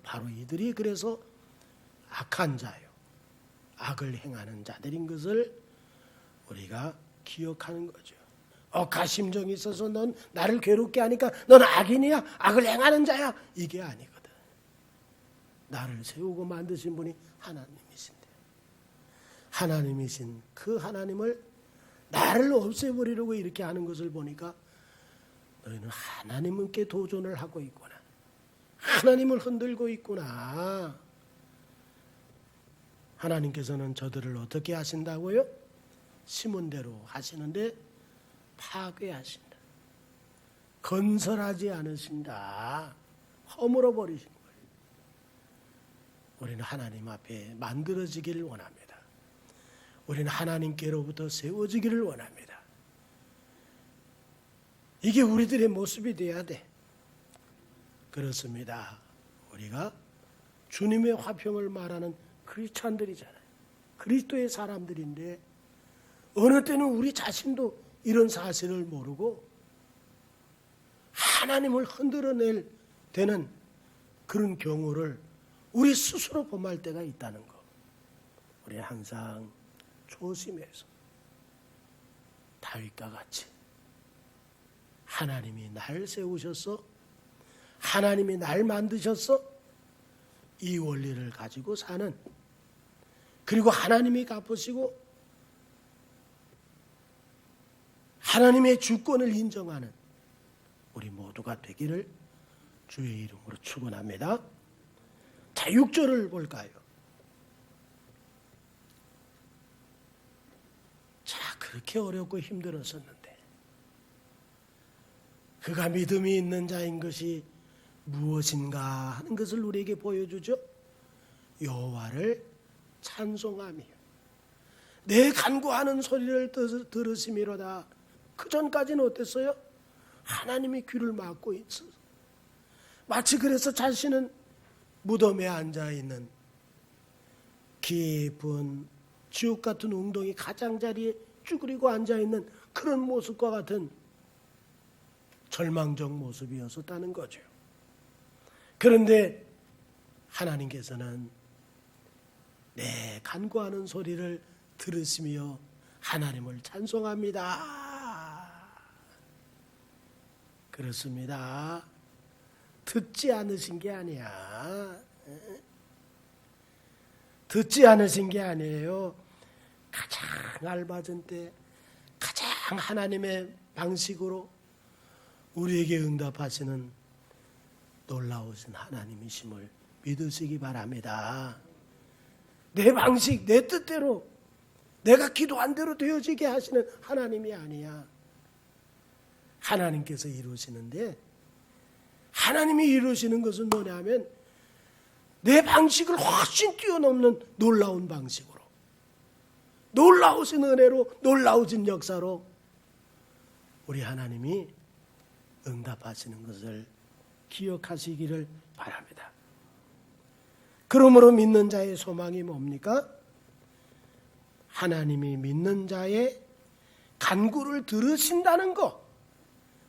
A: 바로 이들이 그래서 악한 자요, 악을 행하는 자들인 것을 우리가 기억하는 거죠. 억하심정이 있어서 넌 나를 괴롭게 하니까 넌 악인이야, 악을 행하는 자야, 이게 아니거든. 나를 세우고 만드신 분이 하나님이신데, 하나님이신 그 하나님을 나를 없애버리려고 이렇게 하는 것을 보니까 너희는 하나님께 도전을 하고 있구나, 하나님을 흔들고 있구나. 하나님께서는 저들을 어떻게 하신다고요? 심은 대로 하시는데 파괴하신다, 건설하지 않으신다, 허물어 버리신 거예요. 우리는 하나님 앞에 만들어지기를 원합니다. 우리는 하나님께로부터 세워지기를 원합니다. 이게 우리들의 모습이 돼야 돼. 그렇습니다. 우리가 주님의 화평을 말하는 크리스찬들이잖아요. 그리스도의 사람들인데 어느 때는 우리 자신도 이런 사실을 모르고 하나님을 흔들어낼 되는 그런 경우를 우리 스스로 범할 때가 있다는 것, 우리 항상 조심해서 다윗과 같이 하나님이 날 세우셔서, 하나님이 날 만드셔서 이 원리를 가지고 사는, 그리고 하나님이 갚으시고 하나님의 주권을 인정하는 우리 모두가 되기를 주의 이름으로 축원합니다. 자, 6절을 볼까요? 자, 그렇게 어렵고 힘들었었는데 그가 믿음이 있는 자인 것이 무엇인가 하는 것을 우리에게 보여주죠. 여호와를 찬송하며 내 간구하는 소리를 들으심이로다. 그 전까지는 어땠어요? 하나님이 귀를 막고 있어. 마치 그래서 자신은 무덤에 앉아있는 깊은 지옥 같은 웅덩이 가장자리에 쭈그리고 앉아있는 그런 모습과 같은 절망적 모습이었었다는 거죠. 그런데 하나님께서는 내 간구하는 소리를 들으시며 하나님을 찬송합니다. 그렇습니다. 듣지 않으신 게 아니야. 듣지 않으신 게 아니에요. 가장 알맞은 때 가장 하나님의 방식으로 우리에게 응답하시는 놀라우신 하나님이심을 믿으시기 바랍니다. 내 방식, 내 뜻대로 내가 기도한 대로 되어지게 하시는 하나님이 아니야. 하나님께서 이루시는데, 하나님이 이루시는 것은 뭐냐면 내 방식을 훨씬 뛰어넘는 놀라운 방식으로, 놀라우신 은혜로, 놀라우신 역사로 우리 하나님이 응답하시는 것을 기억하시기를 바랍니다. 그러므로 믿는 자의 소망이 뭡니까? 하나님이 믿는 자의 간구를 들으신다는 거,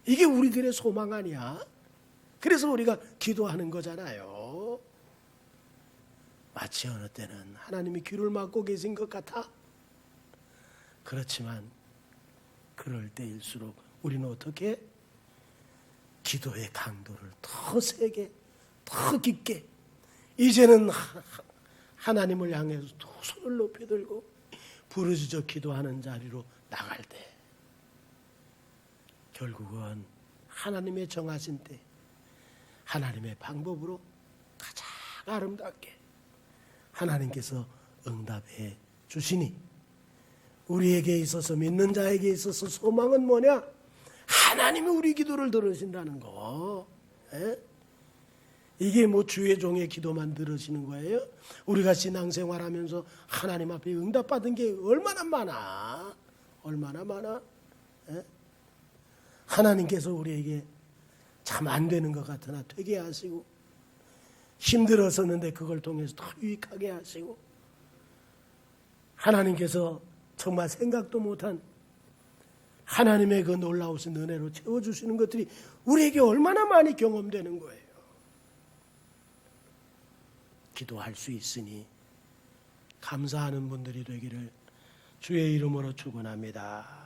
A: 이게 우리들의 소망 아니야? 그래서 우리가 기도하는 거잖아요. 마치 어느 때는 하나님이 귀를 막고 계신 것 같아? 그렇지만 그럴 때일수록 우리는 어떻게? 기도의 강도를 더 세게, 더 깊게, 이제는 하나님을 향해서 두 손을 높이 들고 부르짖어 기도하는 자리로 나갈 때 결국은 하나님의 정하신 때 하나님의 방법으로 가장 아름답게 하나님께서 응답해 주시니, 우리에게 있어서, 믿는 자에게 있어서 소망은 뭐냐? 하나님이 우리 기도를 들으신다는 거. 에? 이게 뭐 주의 종의 기도만 들으시는 거예요? 우리가 신앙생활하면서 하나님 앞에 응답받은 게 얼마나 많아? 얼마나 많아? 에? 하나님께서 우리에게 참 안 되는 것 같으나 되게 하시고, 힘들었었는데 그걸 통해서 더 유익하게 하시고, 하나님께서 정말 생각도 못한 하나님의 그 놀라우신 은혜로 채워주시는 것들이 우리에게 얼마나 많이 경험되는 거예요. 기도할 수 있으니 감사하는 분들이 되기를 주의 이름으로 축원합니다.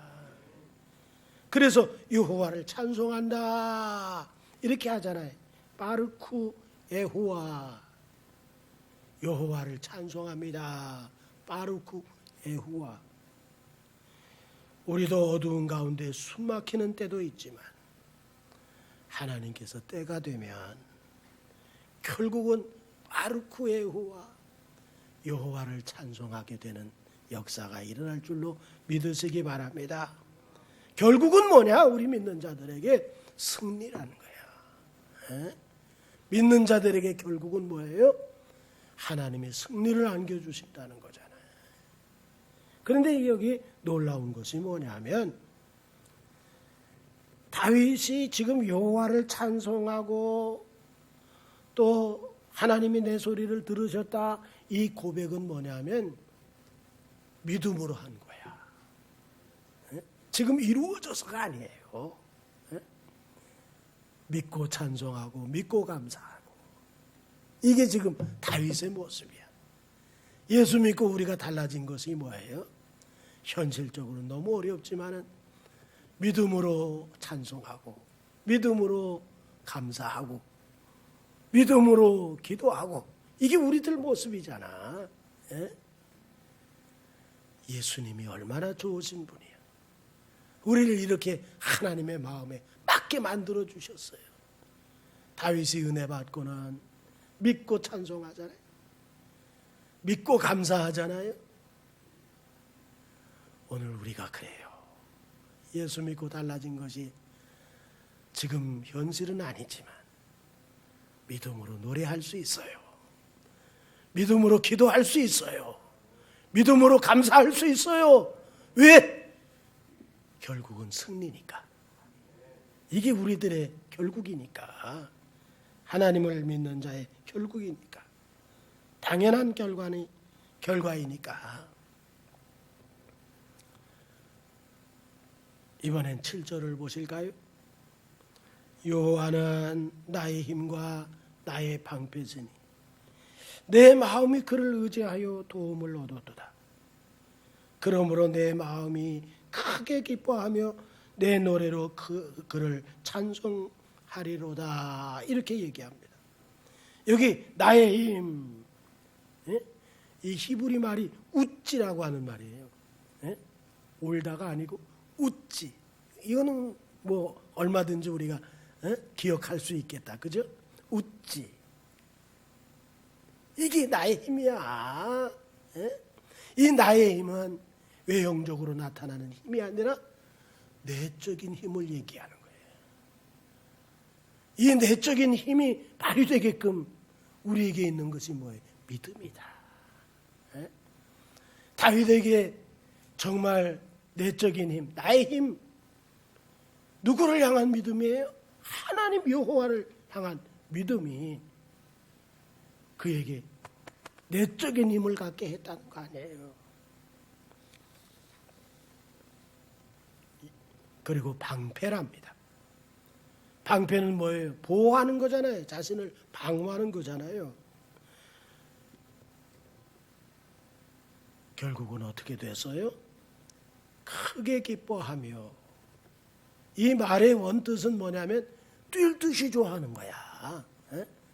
A: 그래서 여호와를 찬송한다 이렇게 하잖아요. 바르쿠 에후와, 여호와를 찬송합니다. 바르쿠 에후와. 우리도 어두운 가운데 숨막히는 때도 있지만 하나님께서 때가 되면 결국은 바르쿠 에후와, 여호와를 찬송하게 되는 역사가 일어날 줄로 믿으시기 바랍니다. 결국은 뭐냐? 우리 믿는 자들에게 승리라는 거야. 에? 믿는 자들에게 결국은 뭐예요? 하나님의 승리를 안겨주신다는 거잖아요. 그런데 여기 놀라운 것이 뭐냐면 다윗이 지금 여호와를 찬송하고 또 하나님이 내 소리를 들으셨다, 이 고백은 뭐냐면 믿음으로 한 거야. 지금 이루어져서가 아니에요. 믿고 찬송하고 믿고 감사하고, 이게 지금 다윗의 모습이야. 예수 믿고 우리가 달라진 것이 뭐예요? 현실적으로 너무 어렵지만은 믿음으로 찬송하고 믿음으로 감사하고 믿음으로 기도하고, 이게 우리들 모습이잖아. 예수님이 얼마나 좋으신 분이야. 우리를 이렇게 하나님의 마음에 맞게 만들어 주셨어요. 다윗이 은혜 받고는 믿고 찬송하잖아요. 믿고 감사하잖아요. 오늘 우리가 그래요. 예수 믿고 달라진 것이 지금 현실은 아니지만 믿음으로 노래할 수 있어요. 믿음으로 기도할 수 있어요. 믿음으로 감사할 수 있어요. 왜? 결국은 승리니까. 이게 우리들의 결국이니까. 하나님을 믿는 자의 결국이니까. 당연한 결과이니까. 이번엔 7절을 보실까요? 여호와는 나의 힘과 나의 방패시니 내 마음이 그를 의지하여 도움을 얻었도다. 그러므로 내 마음이 크게 기뻐하며 내 노래로 그를 찬송하리로다. 이렇게 얘기합니다. 여기 나의 힘, 이 히브리 말이 웃지라고 하는 말이에요. 울다가 아니고 웃지. 이거는 뭐 얼마든지 우리가 기억할 수 있겠다. 그죠? 웃지. 이게 나의 힘이야. 이 나의 힘은 외형적으로 나타나는 힘이 아니라 내적인 힘을 얘기하는 거예요. 이 내적인 힘이 발휘되게끔 우리에게 있는 것이 뭐예요? 믿음이다. 다윗에게 정말 내적인 힘, 나의 힘, 누구를 향한 믿음이에요? 하나님 여호와를 향한 믿음이 그에게 내적인 힘을 갖게 했다는 거 아니에요. 그리고 방패랍니다. 방패는 뭐예요? 보호하는 거잖아요. 자신을 방어하는 거잖아요. 결국은 어떻게 됐어요? 크게 기뻐하며. 이 말의 원뜻은 뭐냐면 뛸 듯이 좋아하는 거야.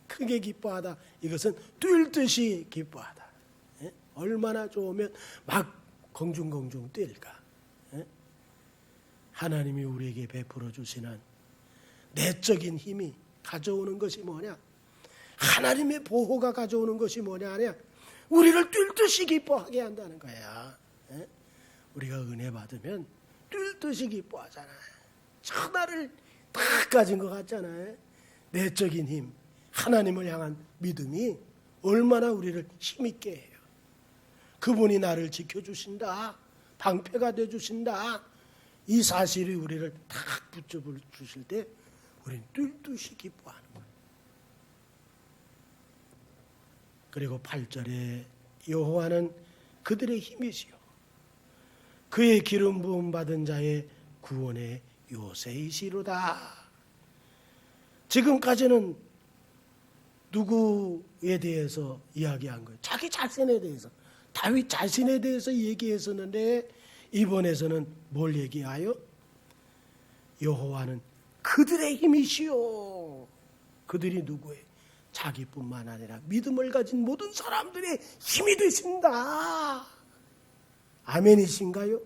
A: 크게 기뻐하다. 이것은 뛸 듯이 기뻐하다. 얼마나 좋으면 막 공중공중 뛸까. 하나님이 우리에게 베풀어 주시는 내적인 힘이 가져오는 것이 뭐냐? 하나님의 보호가 가져오는 것이 뭐냐 하냐? 우리를 뛸 듯이 기뻐하게 한다는 거야. 우리가 은혜 받으면 뛸 듯이 기뻐하잖아요. 천하를 다 가진 것 같잖아요. 내적인 힘, 하나님을 향한 믿음이 얼마나 우리를 힘있게 해요. 그분이 나를 지켜주신다, 방패가 되어주신다, 이 사실이 우리를 탁 붙여 주실 때 우리는 뛸 듯이 기뻐하는 거예요. 그리고 8절에 여호와는 그들의 힘이시요 그의 기름 부음 받은 자의 구원의 요새이시로다. 지금까지는 누구에 대해서 이야기한 거예요? 자기 자신에 대해서. 다윗 자신에 대해서 얘기했었는데 이번에서는 뭘 얘기하여? 여호와는 그들의 힘이시오. 그들이 누구예요? 자기뿐만 아니라 믿음을 가진 모든 사람들의 힘이 되신다. 아멘이신가요?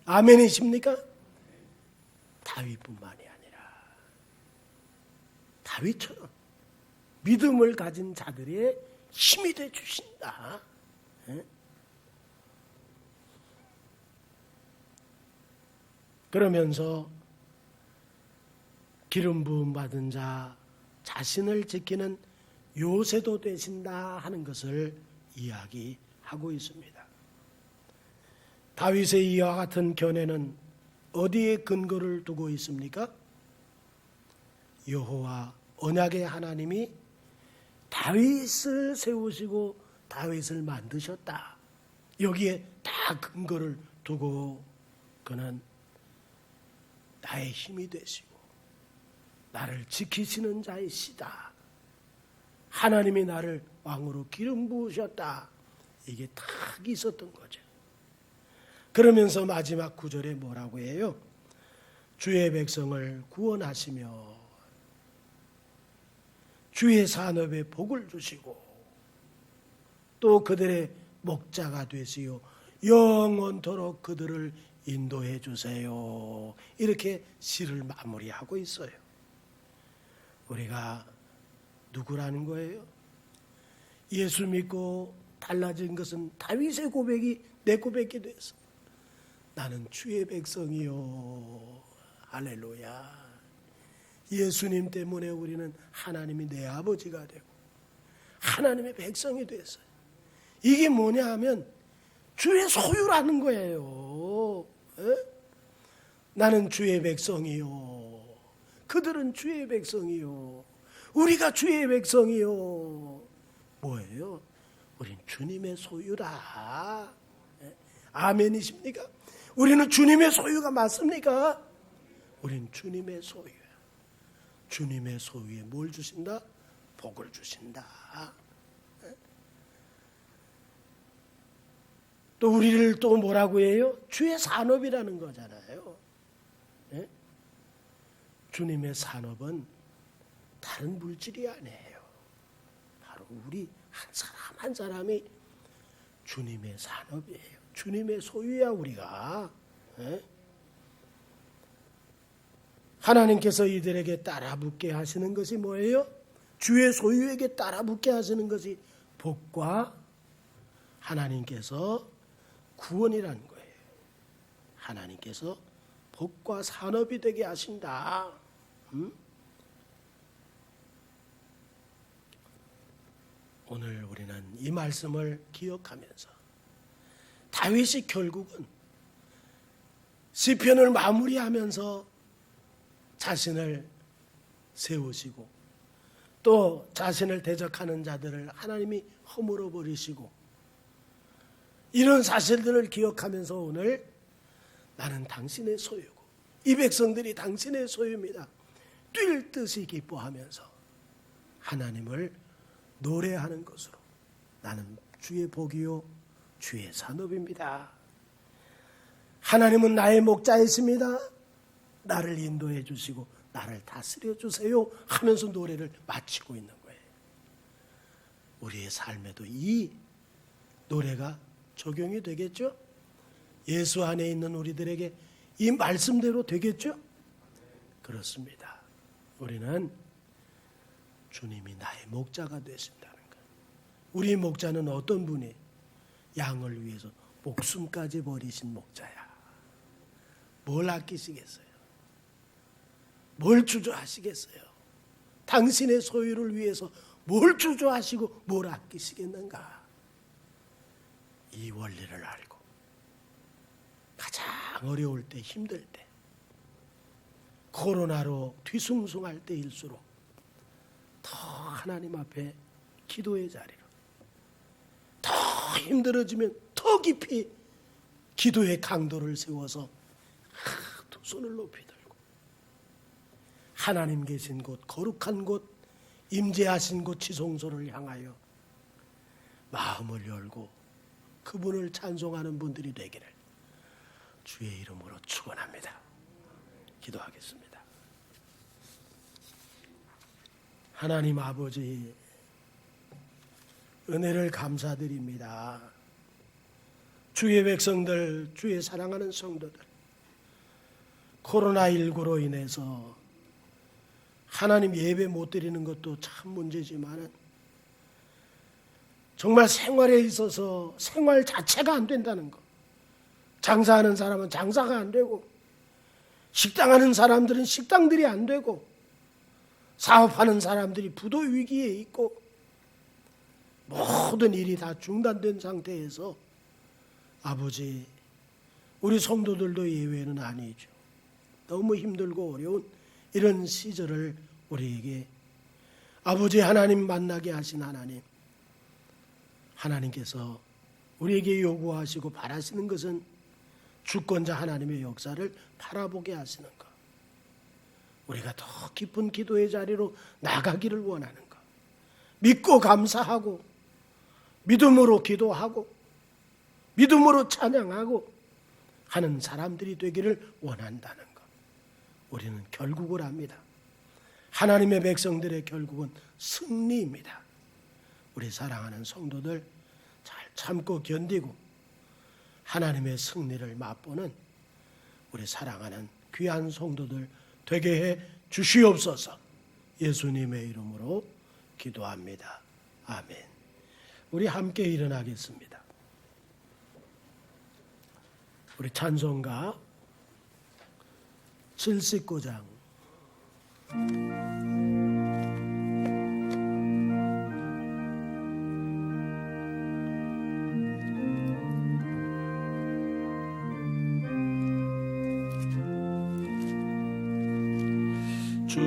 A: 아멘이십니까? 다윗뿐만이 아니라 다윗처럼 믿음을 가진 자들의 힘이 돼 주신다. 그러면서 기름 부음 받은 자 자신을 지키는 요새도 되신다 하는 것을 이야기하고 있습니다. 다윗의 이와 같은 견해는 어디에 근거를 두고 있습니까? 여호와 언약의 하나님이 다윗을 세우시고 다윗을 만드셨다. 여기에 다 근거를 두고 그는 나의 힘이 되시고 나를 지키시는 자이시다. 하나님이 나를 왕으로 기름 부으셨다. 이게 딱 있었던 거죠. 그러면서 마지막 구절에 뭐라고 해요? 주의 백성을 구원하시며 주의 산업에 복을 주시고 또 그들의 목자가 되시어 영원토록 그들을 인도해 주세요. 이렇게 시를 마무리하고 있어요. 우리가 누구라는 거예요? 예수 믿고 달라진 것은 다윗의 고백이 내 고백이 됐어. 나는 주의 백성이요. 할렐루야. 예수님 때문에 우리는 하나님이 내 아버지가 되고 하나님의 백성이 됐어요. 이게 뭐냐 하면 주의 소유라는 거예요. 나는 주의 백성이요. 그들은 주의 백성이요. 우리가 주의 백성이요. 뭐예요? 우린 주님의 소유라. 아멘이십니까? 우리는 주님의 소유가 맞습니까? 우린 주님의 소유야. 주님의 소유에 뭘 주신다? 복을 주신다. 또 우리를 또 뭐라고 해요? 주의 산업이라는 거잖아요. 네? 주님의 산업은 다른 물질이 아니에요. 바로 우리 한 사람 한 사람이 주님의 산업이에요. 주님의 소유야 우리가. 네? 하나님께서 이들에게 따라붙게 하시는 것이 뭐예요? 주의 소유에게 따라붙게 하시는 것이 복과 하나님께서 구원이라는 거예요. 하나님께서 복과 산업이 되게 하신다. 오늘 우리는 이 말씀을 기억하면서 다윗이 결국은 시편을 마무리하면서 자신을 세우시고 또 자신을 대적하는 자들을 하나님이 허물어 버리시고 이런 사실들을 기억하면서 오늘 나는 당신의 소유고 이 백성들이 당신의 소유입니다. 뛸 듯이 기뻐하면서 하나님을 노래하는 것으로 나는 주의 복이요 주의 산업입니다. 하나님은 나의 목자이십니다. 나를 인도해 주시고 나를 다스려 주세요 하면서 노래를 마치고 있는 거예요. 우리의 삶에도 이 노래가 적용이 되겠죠? 예수 안에 있는 우리들에게 이 말씀대로 되겠죠? 그렇습니다. 우리는 주님이 나의 목자가 되신다는 거예요. 우리 목자는 어떤 분이 양을 위해서 목숨까지 버리신 목자야. 뭘 아끼시겠어요? 뭘 주저하시겠어요? 당신의 소유를 위해서 뭘 주저하시고 뭘 아끼시겠는가? 이 원리를 알고 가장 어려울 때 힘들 때 코로나로 뒤숭숭할 때일수록 더 하나님 앞에 기도의 자리로 더 힘들어지면 더 깊이 기도의 강도를 세워서 두 손을 높이 들고 하나님 계신 곳 거룩한 곳 임재하신 곳 지성소를 향하여 마음을 열고 그분을 찬송하는 분들이 되기를 주의 이름으로 축원합니다. 기도하겠습니다. 하나님 아버지, 은혜를 감사드립니다. 주의 백성들, 주의 사랑하는 성도들, 코로나19로 인해서 하나님 예배 못 드리는 것도 참 문제지만 정말 생활에 있어서 생활 자체가 안 된다는 것, 장사하는 사람은 장사가 안 되고, 식당하는 사람들은 식당들이 안 되고, 사업하는 사람들이 부도 위기에 있고, 모든 일이 다 중단된 상태에서 아버지, 우리 성도들도 예외는 아니죠. 너무 힘들고 어려운 이런 시절을 우리에게 아버지 하나님 만나게 하신 하나님, 하나님께서 우리에게 요구하시고 바라시는 것은 주권자 하나님의 역사를 바라보게 하시는 것, 우리가 더 깊은 기도의 자리로 나가기를 원하는 것, 믿고 감사하고 믿음으로 기도하고 믿음으로 찬양하고 하는 사람들이 되기를 원한다는 것, 우리는 결국을 압니다. 하나님의 백성들의 결국은 승리입니다. 우리 사랑하는 성도들 잘 참고 견디고 하나님의 승리를 맛보는 우리 사랑하는 귀한 성도들 되게 해 주시옵소서. 예수님의 이름으로 기도합니다. 아멘. 우리 함께 일어나겠습니다. 우리 찬송가 79장 주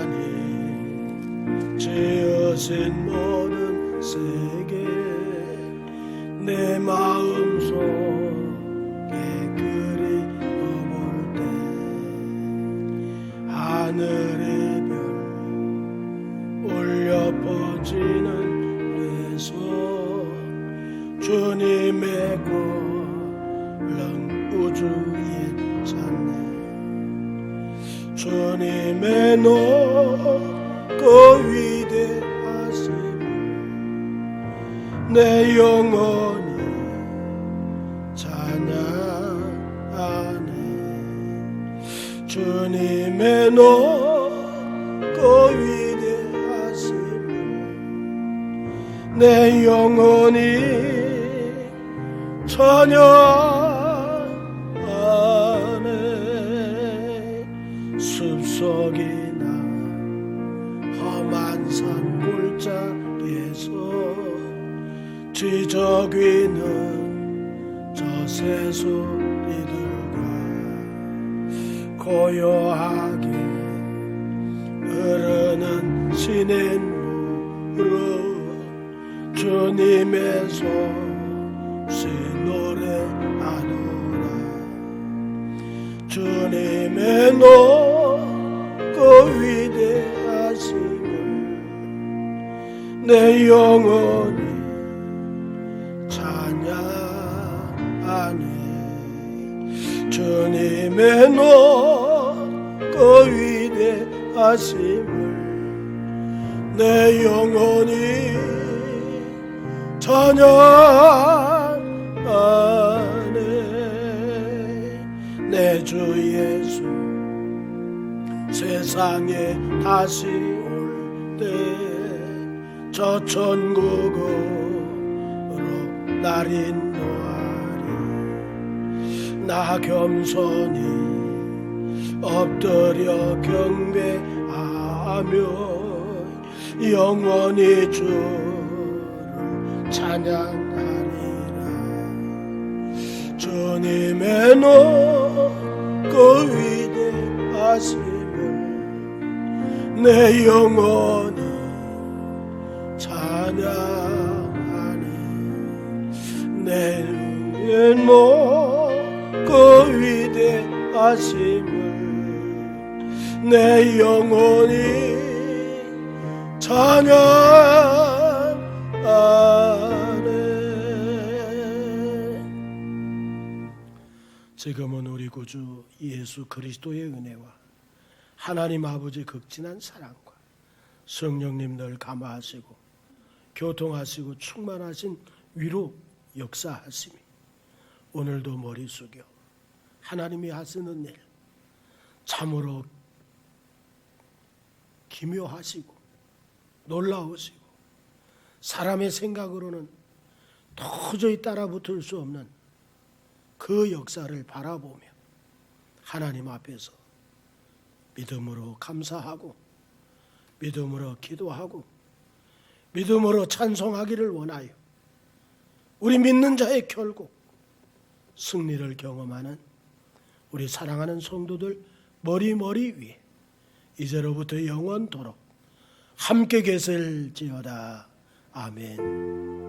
A: 하나님 지으신 모든 세계 내 마음속에 그리워볼 때 하늘의 별 울려 퍼지는 내손 주님의 고름 우주에 찾네 주님의 높고 위대하심을 내 영혼이 찬양하네 주님의 높고 위대하심을 내 영혼이 찬양하네 숲속이나 험한 산 골짜기에서 뒤적이는 저 새소리들과 고요하게 흐르는 시냇물로 주님의 소식 노래하노라 주님의 높고 위대하심을 내 영혼이 찬양하네 주님의 높고 위대하심을 내 영혼이 찬양하네 내 주 예수 세상에 다시 올 때 저 천국으로 날 인도하리 나 겸손히 엎드려 경배하며 영원히 주를 찬양하리라 주님의 높고 위대하심을 내 영혼이 찬양하니 내 높고 위대하심을 내 영혼이 찬양하네. 지금은 우리 구주 예수 그리스도의 은혜와 하나님 아버지 극진한 사랑과 성령님 늘 감화하시고 교통하시고 충만하신 위로 역사하심이 오늘도 머리 숙여 하나님이 하시는 일 참으로 기묘하시고 놀라우시고 사람의 생각으로는 도저히 따라붙을 수 없는 그 역사를 바라보며 하나님 앞에서 믿음으로 감사하고 믿음으로 기도하고 믿음으로 찬송하기를 원하여 우리 믿는 자의 결국 승리를 경험하는 우리 사랑하는 성도들 머리 위에 이제로부터 영원토록 함께 계실지어다. 아멘.